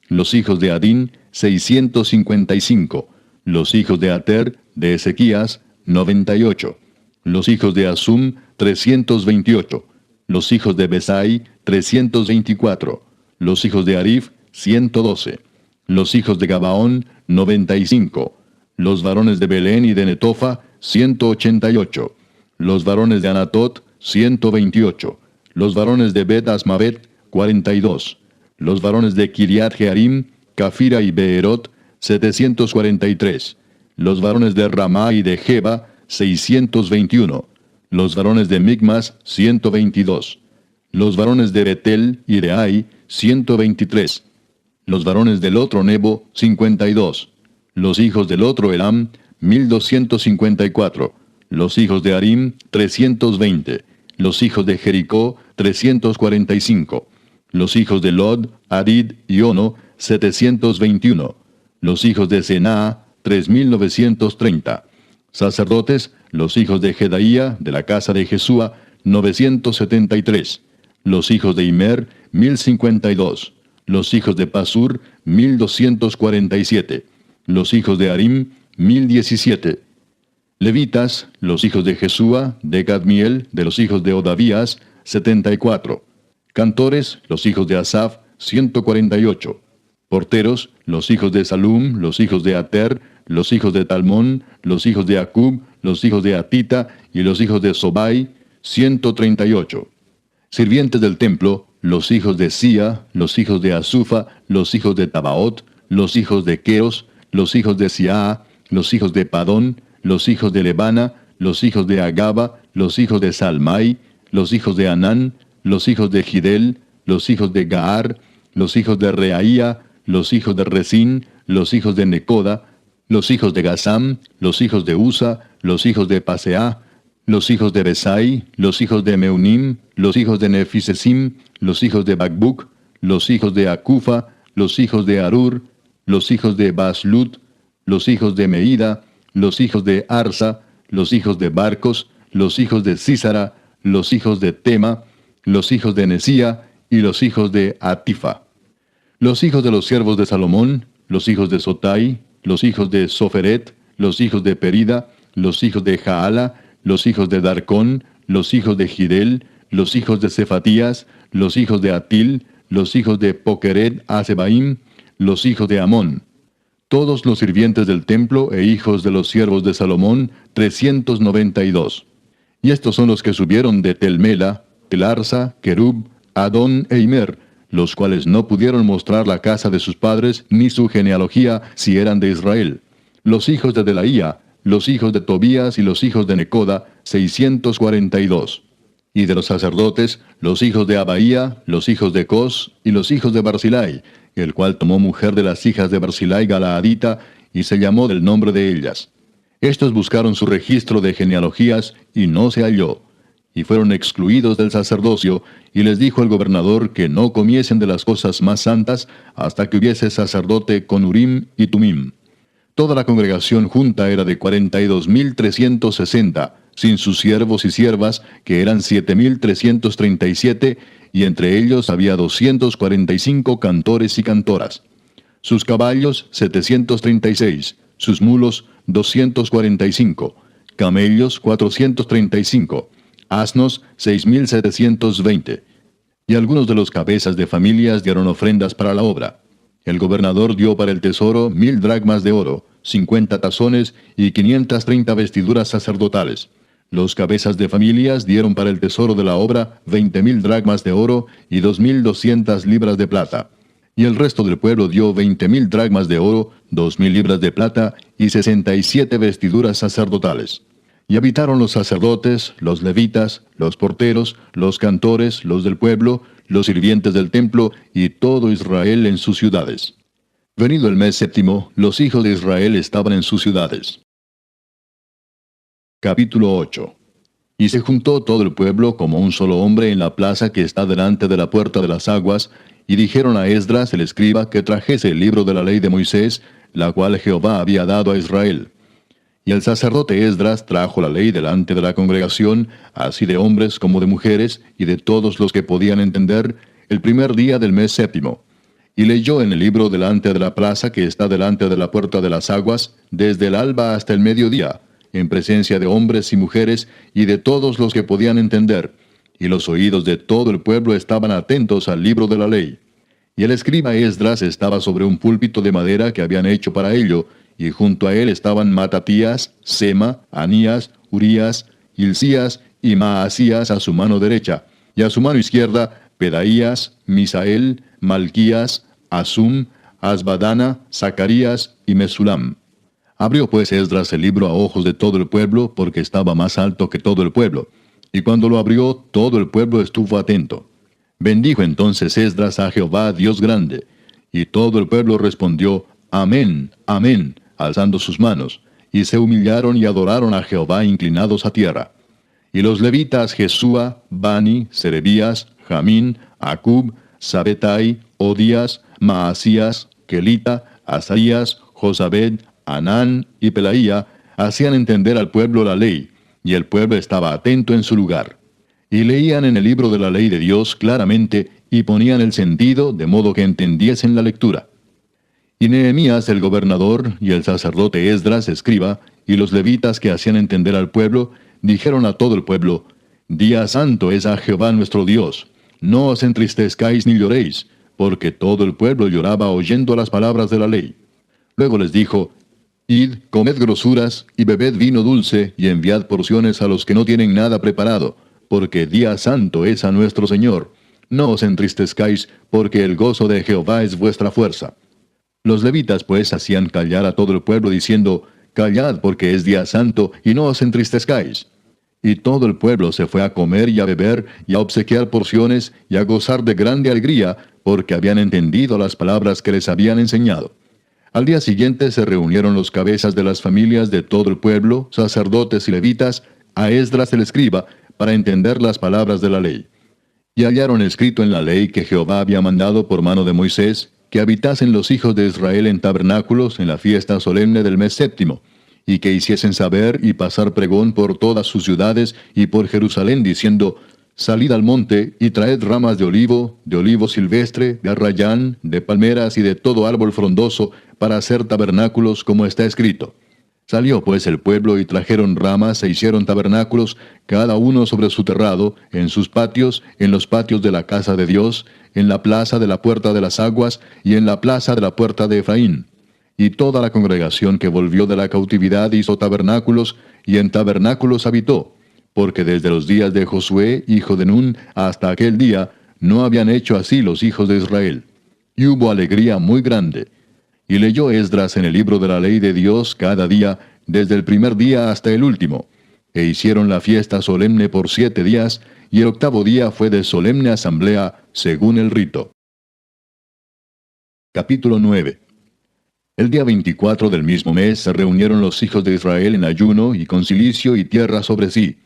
Los hijos de Adín, 655. Los hijos de Ater, de Ezequías, 98. Los hijos de Asum, 328. Los hijos de Besai, 324. Los hijos de Arif, 112. Los hijos de Gabaón, 95. Los varones de Belén y de Netofa, 188. Los varones de Anatot, 128. Los varones de Bet Asmavet, 42. Los varones de Kiriat Jearim, Cafira y Beerot, 743. Los varones de Ramá y de Jeba, 621. Los varones de Migmas, 122. Los varones de Betel y de Ai, 123. Los varones del otro Nebo, 52. Los hijos del otro Elam, 1254. Los hijos de Arim, 320. Los hijos de Jericó, 345. Los hijos de Lod, Adid y Ono, 721. Los hijos de Senaa, 3930. Sacerdotes, los hijos de Jedaía, de la casa de Jesúa, 973. Los hijos de Imer, 1052. Los hijos de Pasur, 1247. Los hijos de Arim, 1017. Levitas, los hijos de Jesúa, de Gadmiel, de los hijos de Odavías, 74. Cantores, los hijos de Asaf, 148. Porteros, los hijos de Salum, los hijos de Ater, los hijos de Talmón, los hijos de Acub, los hijos de Atita y los hijos de Sobai, 138. Sirvientes del templo, los hijos de Sia, los hijos de Azufa, los hijos de Tabaot, los hijos de Queos, los hijos de Siaa, los hijos de Padón, los hijos de Lebana, los hijos de Agaba, los hijos de Salmai, los hijos de Anán, los hijos de Gidel, los hijos de Gaar, los hijos de Reaía, los hijos de Resín, los hijos de Necoda, los hijos de Gazam, los hijos de Usa, los hijos de Paseah, los hijos de Besai, los hijos de Meunim, los hijos de Nefisesim, los hijos de Bakbuk, los hijos de Acufa, los hijos de Arur, los hijos de Baslut, los hijos de Meida, los hijos de Arsa, los hijos de Barcos, los hijos de Císara, los hijos de Tema, los hijos de Nesía y los hijos de Atifa. Los hijos de los siervos de Salomón, los hijos de Sotai, los hijos de Soferet, los hijos de Perida, los hijos de Jaala, los hijos de Darcón, los hijos de Gidel, los hijos de Cefatías, los hijos de Atil, los hijos de Pokeret Asebaim, los hijos de Amón. Todos los sirvientes del templo e hijos de los siervos de Salomón, 392. Y estos son los que subieron de Telmela, Telarsa, Kerub, Adón e Imer, los cuales no pudieron mostrar la casa de sus padres ni su genealogía si eran de Israel. Los hijos de Delaía, los hijos de Tobías y los hijos de Necoda, 642. Y de los sacerdotes, los hijos de Abaía, los hijos de Cos y los hijos de Barzilai, el cual tomó mujer de las hijas de Barzilai Galaadita, y se llamó del nombre de ellas. Estos buscaron su registro de genealogías, y no se halló. Y fueron excluidos del sacerdocio, y les dijo el gobernador que no comiesen de las cosas más santas, hasta que hubiese sacerdote con Urim y Tumim. Toda la congregación junta era de 42.360, sin sus siervos y siervas, que eran 7.337, y entre ellos había 245 cantores y cantoras. Sus caballos 736, sus mulos 245, camellos 435, asnos 6.720. Y algunos de los cabezas de familias dieron ofrendas para la obra. El gobernador dio para el tesoro 1,000 dracmas de oro, 50 tazones y 530 vestiduras sacerdotales. Los cabezas de familias dieron para el tesoro de la obra 20,000 dracmas de oro y 2,200 libras de plata. Y el resto del pueblo dio 20,000 dracmas de oro, 2,000 libras de plata y 67 vestiduras sacerdotales. Y habitaron los sacerdotes, los levitas, los porteros, los cantores, los del pueblo, los sirvientes del templo y todo Israel en sus ciudades. Venido el mes séptimo, los hijos de Israel estaban en sus ciudades. Capítulo 8. Y se juntó todo el pueblo como un solo hombre en la plaza que está delante de la puerta de las aguas, y dijeron a Esdras el escriba que trajese el libro de la ley de Moisés, la cual Jehová había dado a Israel. Y el sacerdote Esdras trajo la ley delante de la congregación, así de hombres como de mujeres, y de todos los que podían entender, el primer día del mes séptimo. Y leyó en el libro delante de la plaza que está delante de la puerta de las aguas, desde el alba hasta el mediodía, en presencia de hombres y mujeres, y de todos los que podían entender. Y los oídos de todo el pueblo estaban atentos al libro de la ley. Y el escriba Esdras estaba sobre un púlpito de madera que habían hecho para ello, y junto a él estaban Matatías, Sema, Anías, Urías, Hilcías y Maasías a su mano derecha, y a su mano izquierda Pedaías, Misael, Malquías, Asum, Asbadana, Zacarías y Mesulam. Abrió pues Esdras el libro a ojos de todo el pueblo, porque estaba más alto que todo el pueblo. Y cuando lo abrió, todo el pueblo estuvo atento. Bendijo entonces Esdras a Jehová, Dios grande. Y todo el pueblo respondió, Amén, amén, alzando sus manos. Y se humillaron y adoraron a Jehová inclinados a tierra. Y los levitas Jesúa, Bani, Serebías, Jamín, Acub, Sabetai, Odías, Maasías, Kelita, Asaías, Josabed, Anán y Pelaía hacían entender al pueblo la ley, y el pueblo estaba atento en su lugar. Y leían en el libro de la ley de Dios claramente, y ponían el sentido, de modo que entendiesen la lectura. Y Nehemías el gobernador, y el sacerdote Esdras escriba, y los levitas que hacían entender al pueblo, dijeron a todo el pueblo, Día santo es a Jehová nuestro Dios, no os entristezcáis ni lloréis, porque todo el pueblo lloraba oyendo las palabras de la ley. Luego les dijo, Id, comed grosuras, y bebed vino dulce, y enviad porciones a los que no tienen nada preparado, porque día santo es a nuestro Señor. No os entristezcáis, porque el gozo de Jehová es vuestra fuerza. Los levitas pues hacían callar a todo el pueblo, diciendo, Callad, porque es día santo, y no os entristezcáis. Y todo el pueblo se fue a comer y a beber, y a obsequiar porciones, y a gozar de grande alegría, porque habían entendido las palabras que les habían enseñado. Al día siguiente se reunieron los cabezas de las familias de todo el pueblo, sacerdotes y levitas, a Esdras el escriba, para entender las palabras de la ley. Y hallaron escrito en la ley que Jehová había mandado por mano de Moisés, que habitasen los hijos de Israel en tabernáculos en la fiesta solemne del mes séptimo, y que hiciesen saber y pasar pregón por todas sus ciudades y por Jerusalén, diciendo, Salid al monte y traed ramas de olivo silvestre, de arrayán, de palmeras y de todo árbol frondoso, para hacer tabernáculos como está escrito. Salió pues el pueblo y trajeron ramas e hicieron tabernáculos, cada uno sobre su terrado, en sus patios, en los patios de la casa de Dios, en la plaza de la puerta de las aguas y en la plaza de la puerta de Efraín. Y toda la congregación que volvió de la cautividad hizo tabernáculos, y en tabernáculos habitó, porque desde los días de Josué, hijo de Nun, hasta aquel día, no habían hecho así los hijos de Israel. Y hubo alegría muy grande. Y leyó Esdras en el libro de la ley de Dios cada día, desde el primer día hasta el último. e hicieron la fiesta solemne por 7 días, y el 8º día fue de solemne asamblea, según el rito. Capítulo 9. El día 24 del mismo mes se reunieron los hijos de Israel en ayuno y con cilicio y tierra sobre sí.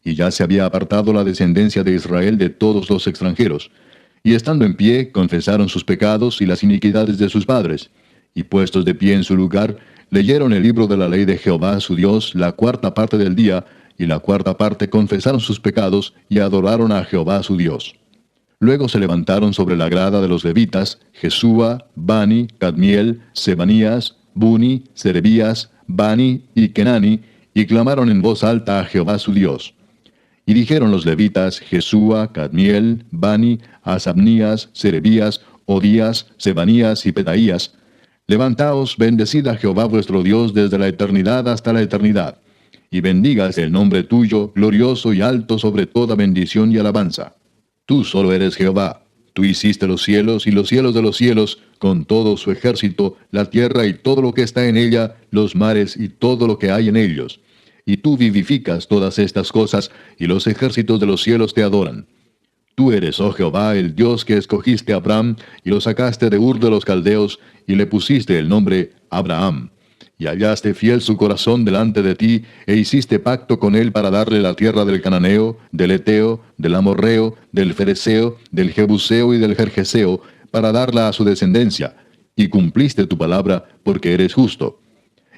Y ya se había apartado la descendencia de Israel de todos los extranjeros. Y estando en pie, confesaron sus pecados y las iniquidades de sus padres. Y puestos de pie en su lugar, leyeron el libro de la ley de Jehová su Dios la 4ª parte del día, y la 4ª parte confesaron sus pecados y adoraron a Jehová su Dios. Luego se levantaron sobre la grada de los levitas, Jesúa, Bani, Cadmiel, Sebanías, Buni, Serebías, Bani y Kenani, y clamaron en voz alta a Jehová su Dios. Y dijeron los levitas, Jesúa, Cadmiel, Bani, Asabnías, Serebías, Odías, Sebanías y Pedaías: Levantaos, bendecid a Jehová vuestro Dios desde la eternidad hasta la eternidad, y bendígase el nombre tuyo, glorioso y alto sobre toda bendición y alabanza. Tú solo eres Jehová. Tú hiciste los cielos y los cielos de los cielos, con todo su ejército, la tierra y todo lo que está en ella, los mares y todo lo que hay en ellos. Y tú vivificas todas estas cosas, y los ejércitos de los cielos te adoran. Tú eres, oh Jehová, el Dios que escogiste a Abraham, y lo sacaste de Ur de los Caldeos, y le pusiste el nombre Abraham. Y hallaste fiel su corazón delante de ti, e hiciste pacto con él para darle la tierra del Cananeo, del Eteo, del Amorreo, del Fereceo, del Jebuseo y del Gergeseo, para darla a su descendencia. Y cumpliste tu palabra, porque eres justo.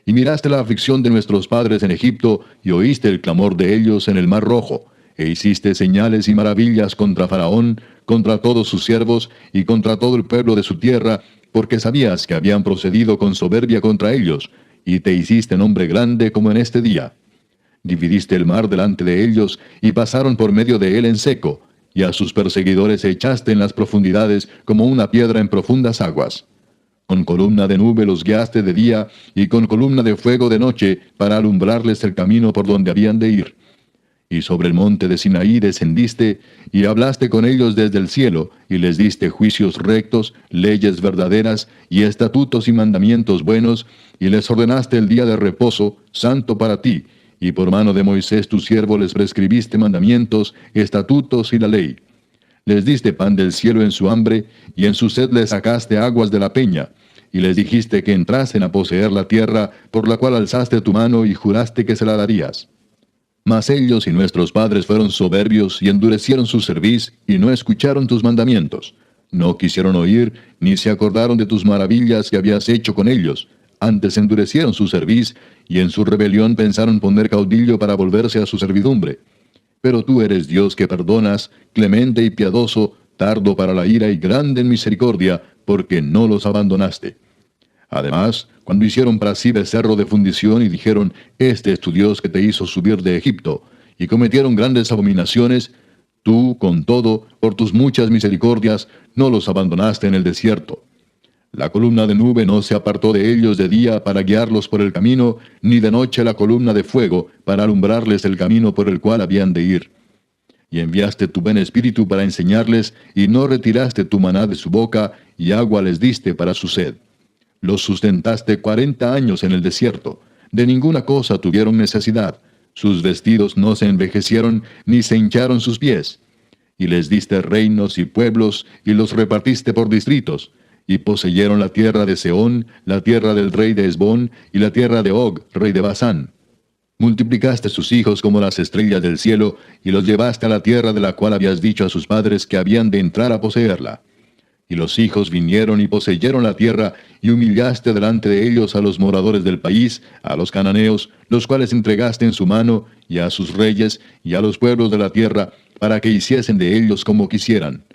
Y miraste la aflicción de nuestros padres en Egipto, y oíste el clamor de ellos en el Mar Rojo, e hiciste señales y maravillas contra Faraón, contra todos sus siervos, y contra todo el pueblo de su tierra, porque sabías que habían procedido con soberbia contra ellos, y te hiciste nombre grande como en este día. Dividiste el mar delante de ellos, y pasaron por medio de él en seco, y a sus perseguidores echaste en las profundidades como una piedra en profundas aguas. Con columna de nube los guiaste de día, y con columna de fuego de noche, para alumbrarles el camino por donde habían de ir. Y sobre el monte de Sinaí descendiste, y hablaste con ellos desde el cielo, y les diste juicios rectos, leyes verdaderas, y estatutos y mandamientos buenos, y les ordenaste el día de reposo, santo para ti, y por mano de Moisés tu siervo les prescribiste mandamientos, estatutos y la ley. Les diste pan del cielo en su hambre, y en su sed les sacaste aguas de la peña, y les dijiste que entrasen a poseer la tierra, por la cual alzaste tu mano y juraste que se la darías. Mas ellos y nuestros padres fueron soberbios y endurecieron su cerviz, y no escucharon tus mandamientos. No quisieron oír, ni se acordaron de tus maravillas que habías hecho con ellos. Antes endurecieron su cerviz, y en su rebelión pensaron poner caudillo para volverse a su servidumbre. Pero tú eres Dios que perdonas, clemente y piadoso, tardo para la ira y grande en misericordia, porque no los abandonaste. Además, cuando hicieron para sí becerro de fundición y dijeron, este es tu Dios que te hizo subir de Egipto, y cometieron grandes abominaciones, tú, con todo, por tus muchas misericordias, no los abandonaste en el desierto. La columna de nube no se apartó de ellos de día para guiarlos por el camino, ni de noche la columna de fuego para alumbrarles el camino por el cual habían de ir. Y enviaste tu buen espíritu para enseñarles, y no retiraste tu maná de su boca, y agua les diste para su sed. Los sustentaste 40 años en el desierto. De ninguna cosa tuvieron necesidad. Sus vestidos no se envejecieron, ni se hincharon sus pies. Y les diste reinos y pueblos, y los repartiste por distritos. Y poseyeron la tierra de Sehón, la tierra del rey de Hesbón, y la tierra de Og, rey de Basán. Multiplicaste sus hijos como las estrellas del cielo, y los llevaste a la tierra de la cual habías dicho a sus padres que habían de entrar a poseerla. Y los hijos vinieron y poseyeron la tierra, y humillaste delante de ellos a los moradores del país, a los cananeos, los cuales entregaste en su mano, y a sus reyes, y a los pueblos de la tierra, para que hiciesen de ellos como quisieran.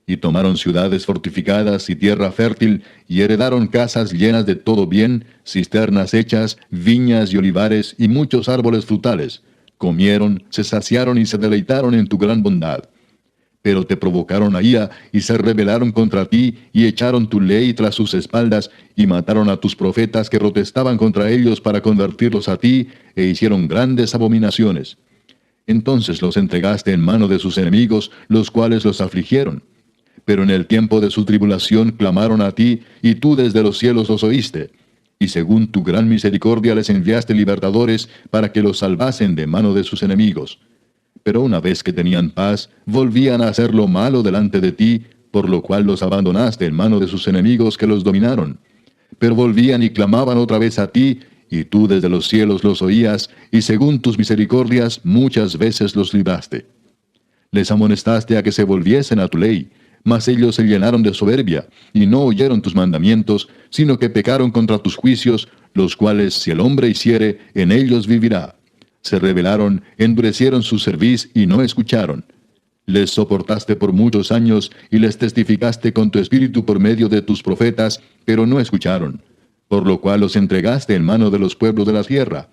Y tomaron ciudades fortificadas y tierra fértil, y heredaron casas llenas de todo bien, cisternas hechas, viñas y olivares, y muchos árboles frutales. Comieron, se saciaron y se deleitaron en tu gran bondad. Pero te provocaron a ira, y se rebelaron contra ti, y echaron tu ley tras sus espaldas, y mataron a tus profetas que protestaban contra ellos para convertirlos a ti, e hicieron grandes abominaciones. Entonces los entregaste en mano de sus enemigos, los cuales los afligieron. Pero en el tiempo de su tribulación clamaron a ti, y tú desde los cielos los oíste. y según tu gran misericordia les enviaste libertadores para que los salvasen de mano de sus enemigos. Pero una vez que tenían paz, volvían a hacer lo malo delante de ti, por lo cual los abandonaste en mano de sus enemigos que los dominaron. Pero volvían y clamaban otra vez a ti, y tú desde los cielos los oías, y según tus misericordias muchas veces los libraste. Les amonestaste a que se volviesen a tu ley, mas ellos se llenaron de soberbia, y no oyeron tus mandamientos, sino que pecaron contra tus juicios, los cuales si el hombre hiciere, en ellos vivirá. Se rebelaron, endurecieron su cerviz y no escucharon. Les soportaste por muchos años, y les testificaste con tu espíritu por medio de tus profetas, pero no escucharon. Por lo cual los entregaste en mano de los pueblos de la tierra.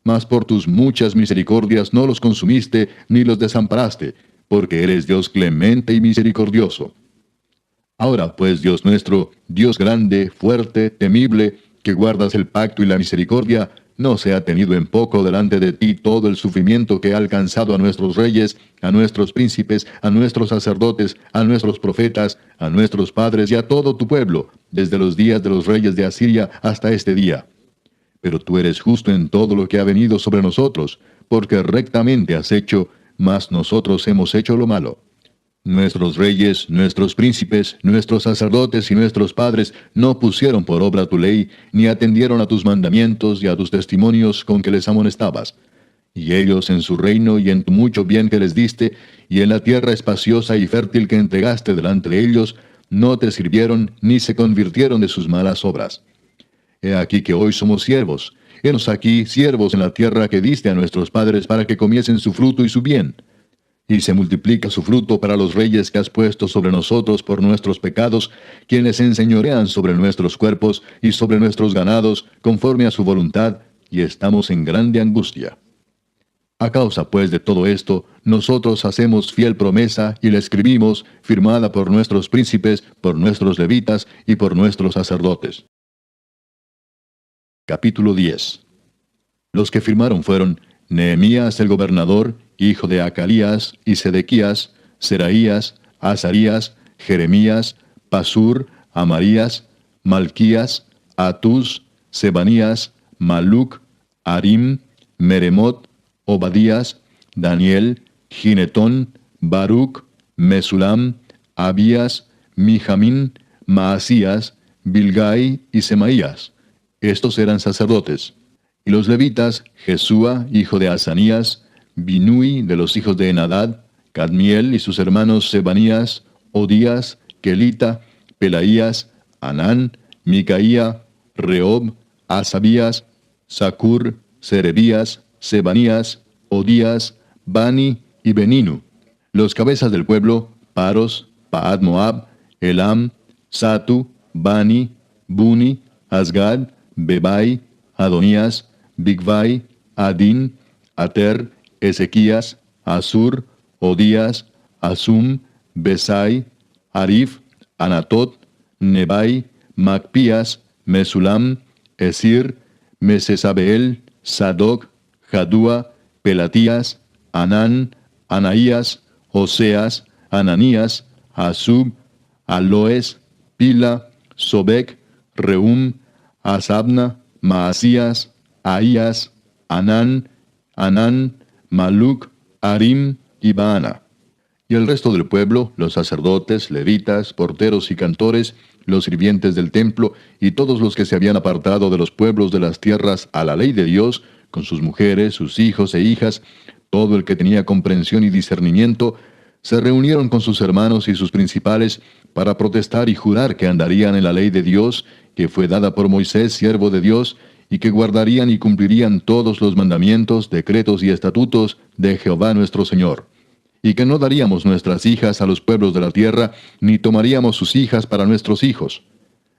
Mas por tus muchas misericordias no los consumiste, ni los desamparaste, porque eres Dios clemente y misericordioso. Ahora pues, Dios nuestro, Dios grande, fuerte, temible, que guardas el pacto y la misericordia, no sea tenido en poco delante de ti todo el sufrimiento que ha alcanzado a nuestros reyes, a nuestros príncipes, a nuestros sacerdotes, a nuestros profetas, a nuestros padres y a todo tu pueblo, desde los días de los reyes de Asiria hasta este día. Pero tú eres justo en todo lo que ha venido sobre nosotros, porque rectamente has hecho, mas nosotros hemos hecho lo malo. Nuestros reyes, nuestros príncipes, nuestros sacerdotes y nuestros padres no pusieron por obra tu ley, ni atendieron a tus mandamientos y a tus testimonios con que les amonestabas. Y ellos en su reino y en tu mucho bien que les diste, y en la tierra espaciosa y fértil que entregaste delante de ellos, no te sirvieron ni se convirtieron de sus malas obras. He aquí que hoy somos siervos. Henos aquí siervos en la tierra que diste a nuestros padres para que comiesen su fruto y su bien. Y se multiplica su fruto para los reyes que has puesto sobre nosotros por nuestros pecados, quienes enseñorean sobre nuestros cuerpos y sobre nuestros ganados, conforme a su voluntad, y estamos en grande angustia. A causa pues de todo esto, nosotros hacemos fiel promesa y la escribimos, firmada por nuestros príncipes, por nuestros levitas y por nuestros sacerdotes. Capítulo 10. Los que firmaron fueron Nehemías el gobernador, hijo de Acalías, y Sedequías, Seraías, Azarías, Jeremías, Pasur, Amarías, Malquías, Atús, Sebanías, Maluc, Arim, Meremot, Obadías, Daniel, Ginetón, Baruc, Mesulam, Abías, Mijamín, Maasías, Bilgai y Semaías. Estos eran sacerdotes. Y los levitas, Jesúa, hijo de Asanías, Binui de los hijos de Enadad, Cadmiel y sus hermanos Sebanías, Odías, Kelita, Pelaías, Anán, Micaía, Reob, Asabías, Sacur, Serebías, Sebanías, Odías, Bani y Beninu. Los cabezas del pueblo, Paros, Paad Moab, Elam, Satu, Bani, Buni, Asgad, Bebai, Adonías, Bigvai, Adin, Ater, Ezequías, Asur, Odías, Asum, Besai, Arif, Anatot, Nebai, Macpías, Mesulam, Esir, Mesesabeel, Sadoc, Jadúa, Pelatías, Anán, Anaías, Oseas, Ananías, Asub, Aloes, Pila, Sobek, Reum, Asabna, Maasías, Ahías, Anán, Maluc, Arim y Baana. Y el resto del pueblo, los sacerdotes, levitas, porteros y cantores, los sirvientes del templo, y todos los que se habían apartado de los pueblos de las tierras a la ley de Dios, con sus mujeres, sus hijos e hijas, todo el que tenía comprensión y discernimiento, se reunieron con sus hermanos y sus principales para protestar y jurar que andarían en la ley de Dios, que fue dada por Moisés, siervo de Dios, y que guardarían y cumplirían todos los mandamientos, decretos y estatutos de Jehová nuestro Señor. Y que no daríamos nuestras hijas a los pueblos de la tierra, ni tomaríamos sus hijas para nuestros hijos.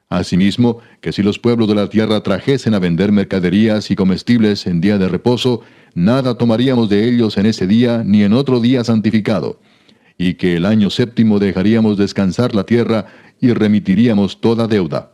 Asimismo, que si los pueblos de la tierra trajesen a vender mercaderías y comestibles en día de reposo, nada tomaríamos de ellos en ese día ni en otro día santificado. Y que el año séptimo dejaríamos descansar la tierra y remitiríamos toda deuda.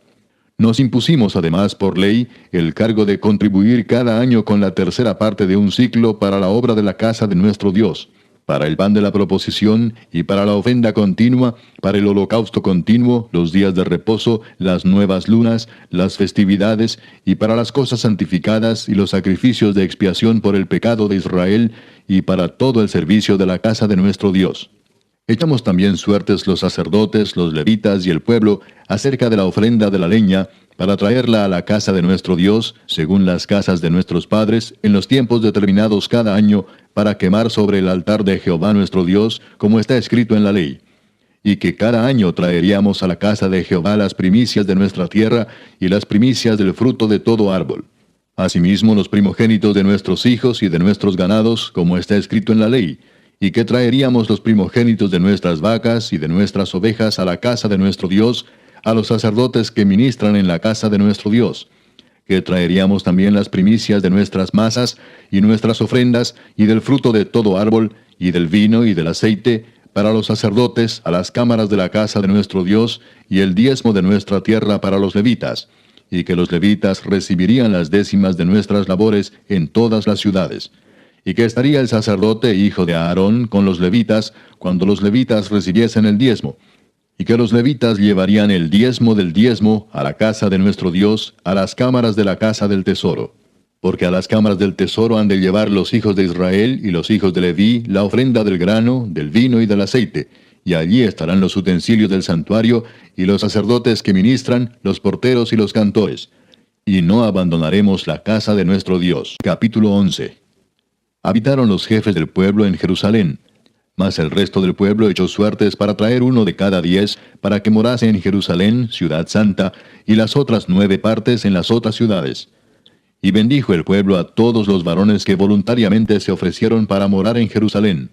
Nos impusimos además por ley el cargo de contribuir cada año con la tercera parte de un siclo para la obra de la casa de nuestro Dios. para el pan de la proposición, y para la ofrenda continua, para el holocausto continuo, los días de reposo, las nuevas lunas, las festividades, y para las cosas santificadas y los sacrificios de expiación por el pecado de Israel, y para todo el servicio de la casa de nuestro Dios. Echamos también suertes los sacerdotes, los levitas y el pueblo acerca de la ofrenda de la leña, para traerla a la casa de nuestro Dios, según las casas de nuestros padres, en los tiempos determinados cada año, para quemar sobre el altar de Jehová nuestro Dios, como está escrito en la ley. Y que cada año traeríamos a la casa de Jehová las primicias de nuestra tierra, y las primicias del fruto de todo árbol. Asimismo los primogénitos de nuestros hijos y de nuestros ganados, como está escrito en la ley, y que traeríamos los primogénitos de nuestras vacas y de nuestras ovejas a la casa de nuestro Dios, a los sacerdotes que ministran en la casa de nuestro Dios, que traeríamos también las primicias de nuestras masas y nuestras ofrendas, y del fruto de todo árbol, y del vino y del aceite, para los sacerdotes, a las cámaras de la casa de nuestro Dios, y el diezmo de nuestra tierra para los levitas, y que los levitas recibirían las décimas de nuestras labores en todas las ciudades, y que estaría el sacerdote hijo de Aarón con los levitas, cuando los levitas recibiesen el diezmo, y que los levitas llevarían el diezmo del diezmo a la casa de nuestro Dios, a las cámaras de la casa del tesoro. Porque a las cámaras del tesoro han de llevar los hijos de Israel y los hijos de Leví la ofrenda del grano, del vino y del aceite, y allí estarán los utensilios del santuario, y los sacerdotes que ministran, los porteros y los cantores. Y no abandonaremos la casa de nuestro Dios. Capítulo 11. Habitaron los jefes del pueblo en Jerusalén, mas el resto del pueblo echó suertes para traer 1 de cada 10, para que morase en Jerusalén, ciudad santa, y las otras 9 partes en las otras ciudades. Y bendijo el pueblo a todos los varones que voluntariamente se ofrecieron para morar en Jerusalén.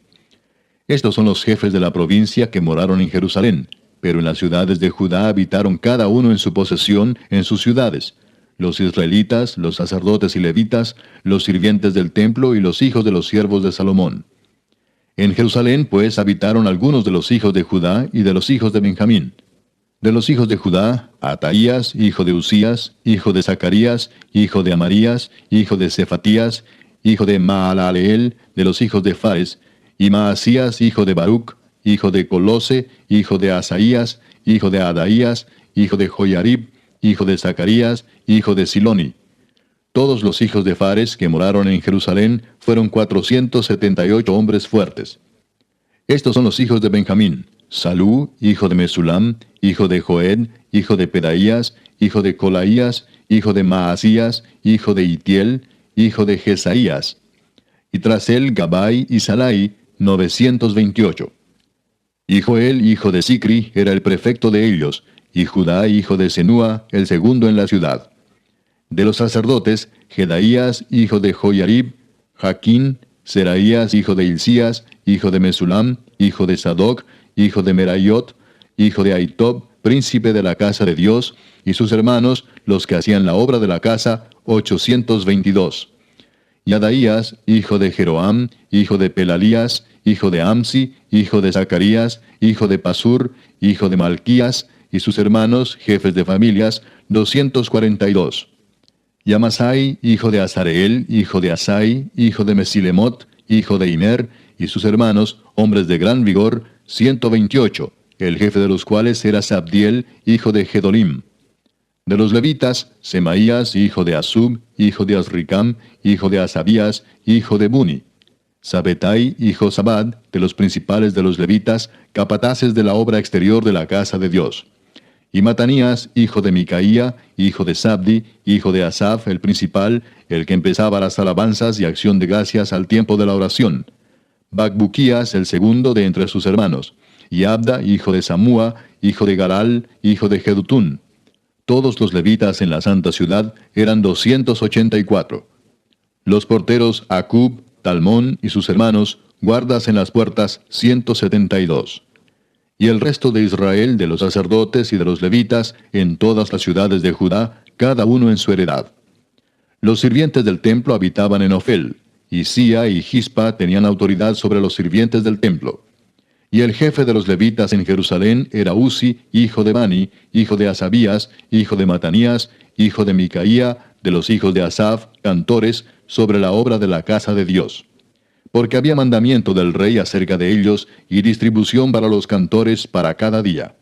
Estos son los jefes de la provincia que moraron en Jerusalén, pero en las ciudades de Judá habitaron cada uno en su posesión, en sus ciudades: los israelitas, los sacerdotes y levitas, los sirvientes del templo y los hijos de los siervos de Salomón. En Jerusalén, pues, habitaron algunos de los hijos de Judá y de los hijos de Benjamín. De los hijos de Judá, Ataías, hijo de Usías, hijo de Zacarías, hijo de Amarías, hijo de Cefatías, hijo de Maalaleel, de los hijos de Fares, y Maasías, hijo de Baruc, hijo de Colose, hijo de Asaías, hijo de Adaías, hijo de Joyarib, hijo de Zacarías, hijo de Siloni. Todos los hijos de Fares que moraron en Jerusalén fueron 478 hombres fuertes. Estos son los hijos de Benjamín: Salú, hijo de Mesulam, hijo de Joed, hijo de Pedaías, hijo de Colaías, hijo de Maasías, hijo de Itiel, hijo de Jesaías. Y tras él Gabai y Salai, 928. Y Joel, hijo de Sicri, era el prefecto de ellos, y Judá, hijo de Senúa, el segundo en la ciudad. De los sacerdotes, Jedaías, hijo de Joyarib, Jaquín, Seraías, hijo de Hilcías, hijo de Mesulam, hijo de Sadoc, hijo de Meraiot, hijo de Aitob, príncipe de la casa de Dios, y sus hermanos, los que hacían la obra de la casa, 822. Y Adaías, hijo de Jeroam, hijo de Pelalías, hijo de Amsi, hijo de Zacarías, hijo de Pasur, hijo de Malquías, y sus hermanos, jefes de familias, 242. Y Amasai, hijo de Azareel, hijo de Asai, hijo de Mesilemot, hijo de Imer, y sus hermanos, hombres de gran vigor, 128, el jefe de los cuales era Sabdiel, hijo de Gedolim. De los levitas, Semaías, hijo de Asub, hijo de Azricam, hijo de Asabías, hijo de Buni. Sabetai y Josabad, de los principales de los levitas, capataces de la obra exterior de la casa de Dios. Y Matanías, hijo de Micaía, hijo de Sabdi, hijo de Asaf, el principal, el que empezaba las alabanzas y acción de gracias al tiempo de la oración. Bacbuquías, el segundo de entre sus hermanos. Y Abda, hijo de Samúa, hijo de Garal, hijo de Jedutún. Todos los levitas en la santa ciudad eran 284. Los porteros Acub, Talmón y sus hermanos, guardas en las puertas, 172. Y el resto de Israel, de los sacerdotes y de los levitas, en todas las ciudades de Judá, cada uno en su heredad. Los sirvientes del templo habitaban en Ofel, y Sía y Gispa tenían autoridad sobre los sirvientes del templo. Y el jefe de los levitas en Jerusalén era Uzi, hijo de Bani, hijo de Asabías, hijo de Matanías, hijo de Micaía, de los hijos de Asaf, cantores, sobre la obra de la casa de Dios. porque había mandamiento del rey acerca de ellos y distribución para los cantores para cada día.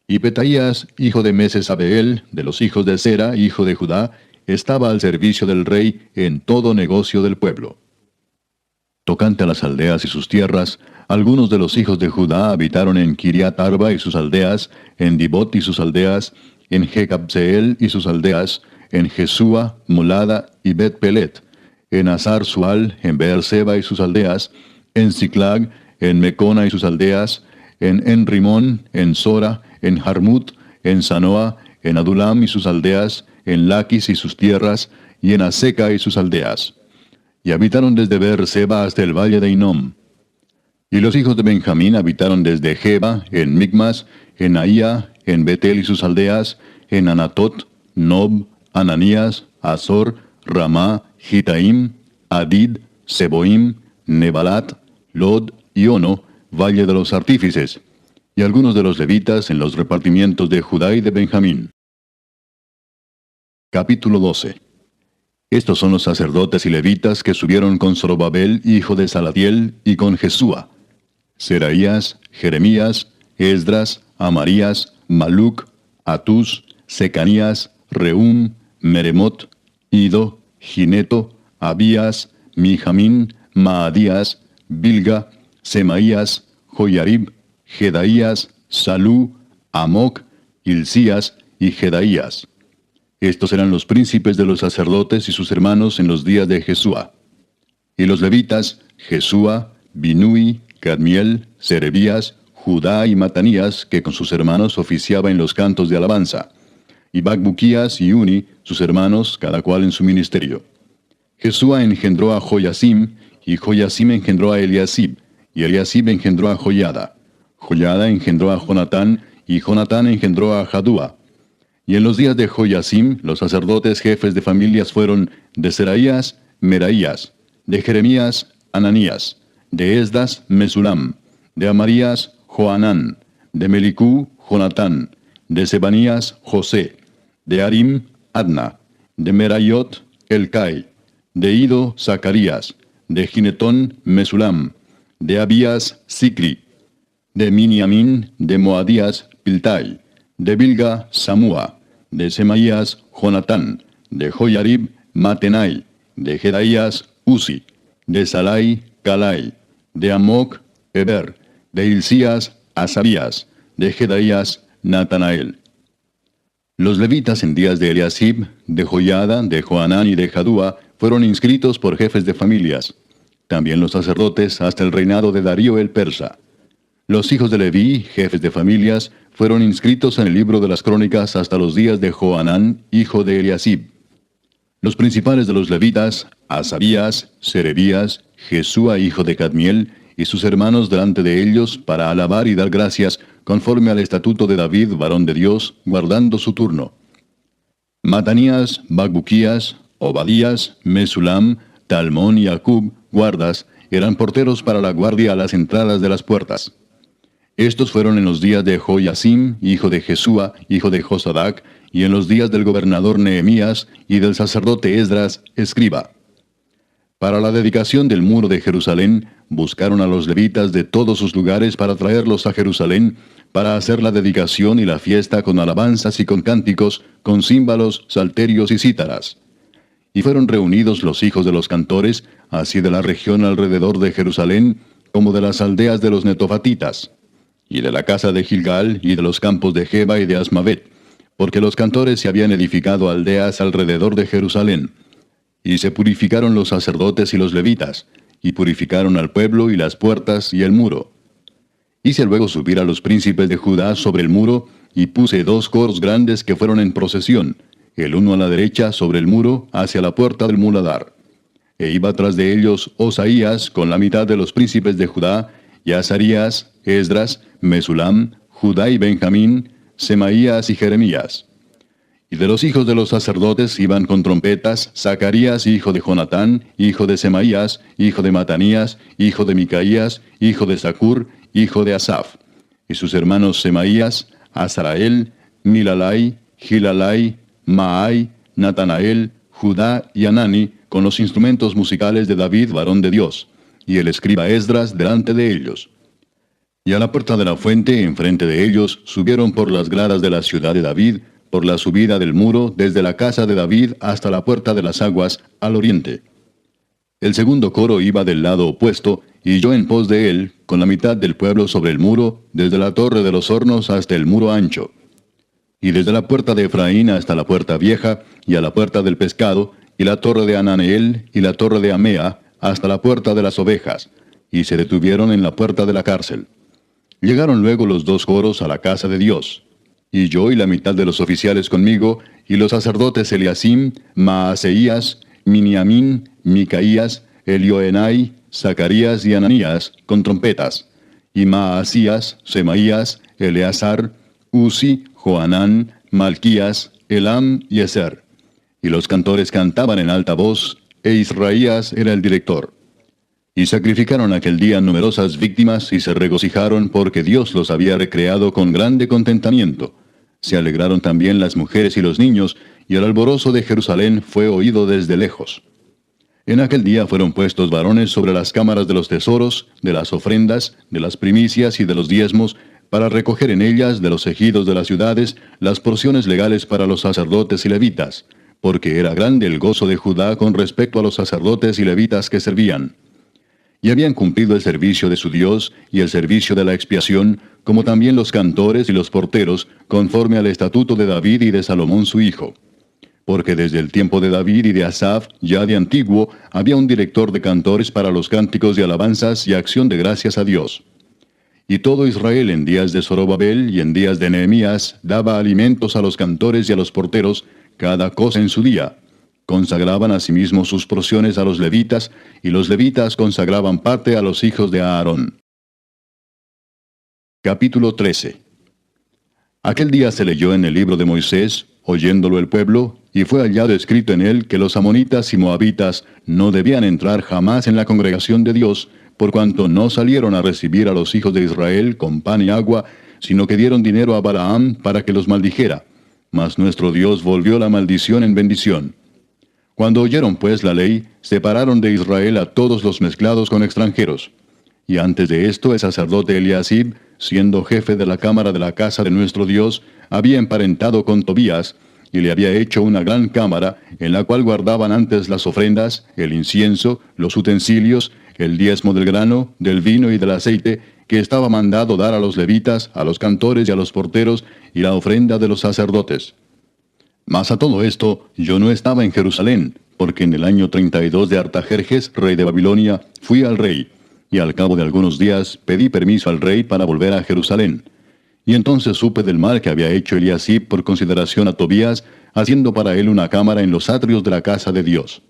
Y Petaías, hijo de Mesesabeel, de los hijos de Sera, hijo de Judá, estaba al servicio del rey en todo negocio del pueblo. Tocante a las aldeas y sus tierras, algunos de los hijos de Judá habitaron en Kiriat Arba y sus aldeas, en Dibot y sus aldeas, en Jecabseel y sus aldeas, en Jesúa, Molada y Bet-Pelet, en Azar Sual, en Beerseba y sus aldeas, en Ziklag, en Mecona y sus aldeas, en Enrimón, en Sora, en Jarmut, en Sanoa, en Adulam y sus aldeas, en Laquis y sus tierras, y en Aseca y sus aldeas. Y habitaron desde Beerseba hasta el valle de Inom. Y los hijos de Benjamín habitaron desde Geba, en Micmas, en Ahía, en Betel y sus aldeas, en Anatot, Nob, Ananías, Azor, Ramá, Gitaim, Adid, Seboim, Nebalat, Lod y Ono, valle de los artífices, y algunos de los levitas en los repartimientos de Judá y de Benjamín. Capítulo 12. Estos son los sacerdotes y levitas que subieron con Zorobabel, hijo de Salatiel, y con Jesúa: Seraías, Jeremías, Esdras, Amarías, Maluc, Atús, Secanías, Reum, Meremot, Ido, Gineto, Abías, Mijamín, Maadías, Bilga, Semaías, Joyarib, Jedaías, Salú, Amoc, Hilcías y Jedaías. Estos eran los príncipes de los sacerdotes y sus hermanos en los días de Jesúa. Y los levitas, Jesúa, Binui, Cadmiel, Serebías, Judá y Matanías, que con sus hermanos oficiaba en los cantos de alabanza, y Bacbuquías y Uni, sus hermanos, cada cual en su ministerio. Jesúa engendró a Joyasim, y Joyasim engendró a Eliasib, y Eliasib engendró a Joyada. Joyada engendró a Jonatán, y Jonatán engendró a Jadúa. Y en los días de Joyasim, los sacerdotes jefes de familias fueron de Seraías, Meraías, de Jeremías, Ananías, de Esdas, Mesulam, de Amarías, Joanán, de Melicú, Jonatán, de Sebanías, José, de Arim, Adna, de Merayot, Elcai, de Ido, Zacarías, de Ginetón, Mesulam, de Abías, Sicri, de Miniamín, de Moadías, Piltai, de Bilga, Samúa, de Semaías, Jonatán, de Joyarib, Matenai, de Jedaías, Uzi, de Salai, Calai, de Amoc, Eber, de Hilcías, Asabías, de Jedaías, Natanael. Los levitas en días de Eliasib, de Joyada, de Joanán y de Jadúa fueron inscritos por jefes de familias. También los sacerdotes hasta el reinado de Darío el persa. Los hijos de Leví, jefes de familias, fueron inscritos en el libro de las crónicas hasta los días de Joanán, hijo de Eliasib. Los principales de los levitas, Asabías, Serebías, Jesúa hijo de Cadmiel, y sus hermanos delante de ellos, para alabar y dar gracias, conforme al estatuto de David, varón de Dios, guardando su turno. Matanías, Bacbuquías, Obadías, Mesulam, Talmón y Acub, guardas, eran porteros para la guardia a las entradas de las puertas. Estos fueron en los días de Joyasim, hijo de Jesúa, hijo de Josadac, y en los días del gobernador Nehemías y del sacerdote Esdras, escriba. Para la dedicación del muro de Jerusalén, buscaron a los levitas de todos sus lugares para traerlos a Jerusalén, para hacer la dedicación y la fiesta con alabanzas y con cánticos, con címbalos, salterios y cítaras. Y fueron reunidos los hijos de los cantores, así de la región alrededor de Jerusalén, como de las aldeas de los netofatitas, y de la casa de Gilgal, y de los campos de Geba y de Asmavet, porque los cantores se habían edificado aldeas alrededor de Jerusalén. Y se purificaron los sacerdotes y los levitas, y purificaron al pueblo y las puertas y el muro. Hice luego subir a los príncipes de Judá sobre el muro, y puse 2 coros grandes que fueron en procesión, el uno a la derecha sobre el muro, hacia la puerta del muladar. E iba tras de ellos Osaías con la mitad de los príncipes de Judá, y Azarías, Esdras, Mesulam, Judá y Benjamín, Semaías y Jeremías. Y de los hijos de los sacerdotes iban con trompetas Zacarías, hijo de Jonatán, hijo de Semaías, hijo de Matanías, hijo de Micaías, hijo de Zacur, hijo de Asaf. Y sus hermanos Semaías, Azarael, Milalai, Gilalai, Maai, Natanael, Judá y Anani, con los instrumentos musicales de David, varón de Dios. y el escriba Esdras delante de ellos. Y a la puerta de la fuente, enfrente de ellos, subieron por las gradas de la ciudad de David, por la subida del muro, desde la casa de David hasta la puerta de las aguas, al oriente. El segundo coro iba del lado opuesto, y yo en pos de él, con la mitad del pueblo sobre el muro, desde la torre de los hornos hasta el muro ancho. Y desde la puerta de Efraín hasta la puerta vieja, y a la puerta del pescado, y la torre de Ananeel, y la torre de Amea, hasta la puerta de las ovejas, y se detuvieron en la puerta de la cárcel. Llegaron luego los dos coros a la casa de Dios. Y yo y la mitad de los oficiales conmigo, y los sacerdotes Eliasim, Maaseías, Miniamín, Micaías, Elioenai, Zacarías y Ananías, con trompetas, y Maasías, Semaías, Eleazar, Uzi, Joanán, Malquías, Elam y Ezer. Y los cantores cantaban en alta voz, e Israías era el director. Y sacrificaron aquel día numerosas víctimas y se regocijaron porque Dios los había recreado con grande contentamiento. Se alegraron también las mujeres y los niños, y el alborozo de Jerusalén fue oído desde lejos. En aquel día fueron puestos varones sobre las cámaras de los tesoros, de las ofrendas, de las primicias y de los diezmos, para recoger en ellas de los ejidos de las ciudades las porciones legales para los sacerdotes y levitas, porque era grande el gozo de Judá con respecto a los sacerdotes y levitas que servían. Y habían cumplido el servicio de su Dios y el servicio de la expiación, como también los cantores y los porteros, conforme al estatuto de David y de Salomón su hijo. Porque desde el tiempo de David y de Asaf, ya de antiguo, había un director de cantores para los cánticos de alabanzas y acción de gracias a Dios. Y todo Israel en días de Zorobabel y en días de Nehemías daba alimentos a los cantores y a los porteros, cada cosa en su día. Consagraban asimismo sus porciones a los levitas, y los levitas consagraban parte a los hijos de Aarón. Capítulo 13. Aquel día se leyó en el libro de Moisés, oyéndolo el pueblo, y fue hallado escrito en él que los amonitas y moabitas no debían entrar jamás en la congregación de Dios, por cuanto no salieron a recibir a los hijos de Israel con pan y agua, sino que dieron dinero a Balaam para que los maldijera. Mas nuestro Dios volvió la maldición en bendición. Cuando oyeron pues la ley, separaron de Israel a todos los mezclados con extranjeros. Y antes de esto el sacerdote Eliasib, siendo jefe de la cámara de la casa de nuestro Dios, había emparentado con Tobías, y le había hecho una gran cámara, en la cual guardaban antes las ofrendas, el incienso, los utensilios, el diezmo del grano, del vino y del aceite, que estaba mandado dar a los levitas, a los cantores y a los porteros, y la ofrenda de los sacerdotes. Mas a todo esto, yo no estaba en Jerusalén, porque en el año 32 de Artajerjes, rey de Babilonia, fui al rey, y al cabo de algunos días pedí permiso al rey para volver a Jerusalén. Y entonces supe del mal que había hecho Eliasib por consideración a Tobías, haciendo para él una cámara en los atrios de la casa de Dios.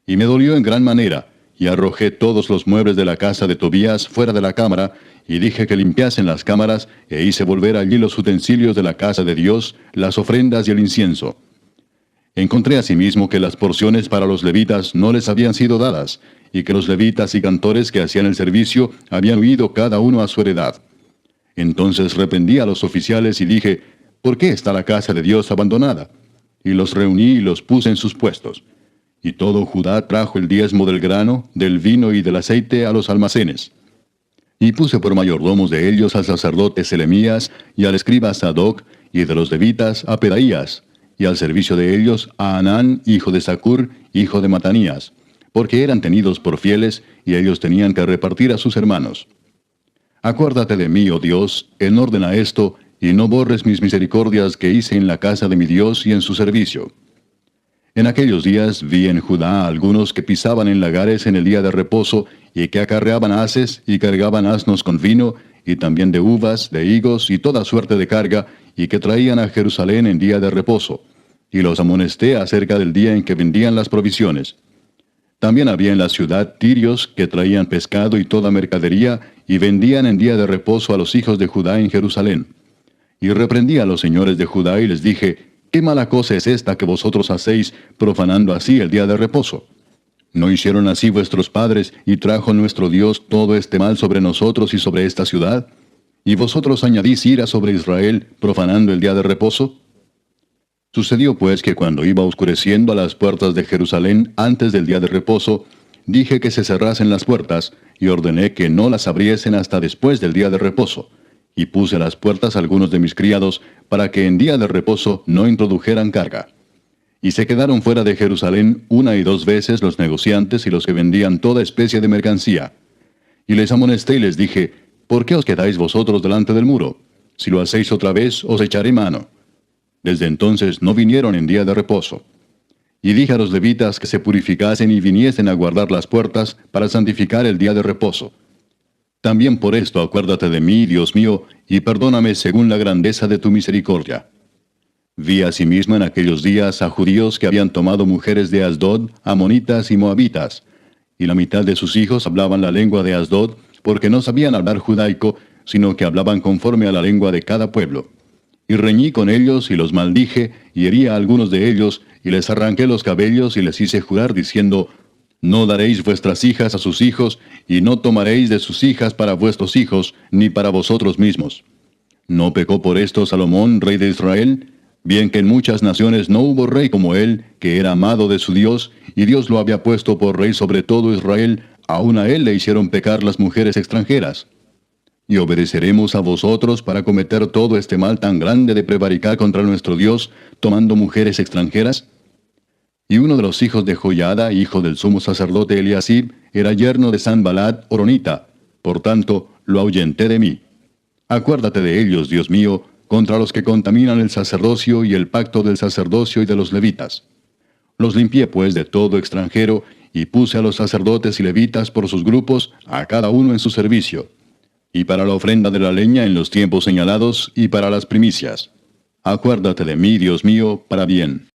Y me dolió en gran manera, y arrojé todos los muebles de la casa de Tobías fuera de la cámara, y dije que limpiasen las cámaras, e hice volver allí los utensilios de la casa de Dios, las ofrendas y el incienso. Encontré asimismo que las porciones para los levitas no les habían sido dadas, y que los levitas y cantores que hacían el servicio habían huido cada uno a su heredad. Entonces reprendí a los oficiales y dije, ¿por qué está la casa de Dios abandonada? Y los reuní y los puse en sus puestos. Y todo Judá trajo el diezmo del grano, del vino y del aceite a los almacenes. Y puse por mayordomos de ellos al sacerdote Selemías y al escriba Sadoc, y de los levitas a Pedaías, y al servicio de ellos a Anán, hijo de Zacur, hijo de Matanías, porque eran tenidos por fieles, y ellos tenían que repartir a sus hermanos. Acuérdate de mí, oh Dios, en orden a esto, y no borres mis misericordias que hice en la casa de mi Dios y en su servicio. En aquellos días vi en Judá a algunos que pisaban en lagares en el día de reposo, y que acarreaban haces y cargaban asnos con vino, y también de uvas, de higos y toda suerte de carga, y que traían a Jerusalén en día de reposo. Y los amonesté acerca del día en que vendían las provisiones. También había en la ciudad tirios que traían pescado y toda mercadería, y vendían en día de reposo a los hijos de Judá en Jerusalén. Y reprendí a los señores de Judá y les dije, ¿qué mala cosa es esta que vosotros hacéis, profanando así el día de reposo? ¿No hicieron así vuestros padres, y trajo nuestro Dios todo este mal sobre nosotros y sobre esta ciudad? ¿Y vosotros añadís ira sobre Israel, profanando el día de reposo? Sucedió pues que cuando iba oscureciendo a las puertas de Jerusalén antes del día de reposo, dije que se cerrasen las puertas, y ordené que no las abriesen hasta después del día de reposo. Y puse a las puertas a algunos de mis criados, para que en día de reposo no introdujeran carga. Y se quedaron fuera de Jerusalén 1 y 2 veces los negociantes y los que vendían toda especie de mercancía. Y les amonesté y les dije, ¿por qué os quedáis vosotros delante del muro? Si lo hacéis otra vez, os echaré mano. Desde entonces no vinieron en día de reposo. Y dije a los levitas que se purificasen y viniesen a guardar las puertas para santificar el día de reposo. También por esto acuérdate de mí, Dios mío, y perdóname según la grandeza de tu misericordia. Vi asimismo en aquellos días a judíos que habían tomado mujeres de Asdod, amonitas y moabitas, y la mitad de sus hijos hablaban la lengua de Asdod, porque no sabían hablar judaico, sino que hablaban conforme a la lengua de cada pueblo. Y reñí con ellos y los maldije, y herí a algunos de ellos, y les arranqué los cabellos y les hice jurar diciendo, no daréis vuestras hijas a sus hijos, y no tomaréis de sus hijas para vuestros hijos, ni para vosotros mismos. ¿No pecó por esto Salomón, rey de Israel? Bien que en muchas naciones no hubo rey como él, que era amado de su Dios, y Dios lo había puesto por rey sobre todo Israel, aun a él le hicieron pecar las mujeres extranjeras. ¿Y obedeceremos a vosotros para cometer todo este mal tan grande de prevaricar contra nuestro Dios, tomando mujeres extranjeras? Y uno de los hijos de Joiada, hijo del sumo sacerdote Eliasib, era yerno de Sanballat horonita, por tanto, lo ahuyenté de mí. Acuérdate de ellos, Dios mío, contra los que contaminan el sacerdocio y el pacto del sacerdocio y de los levitas. Los limpié pues de todo extranjero, y puse a los sacerdotes y levitas por sus grupos, a cada uno en su servicio, y para la ofrenda de la leña en los tiempos señalados, y para las primicias. Acuérdate de mí, Dios mío, para bien.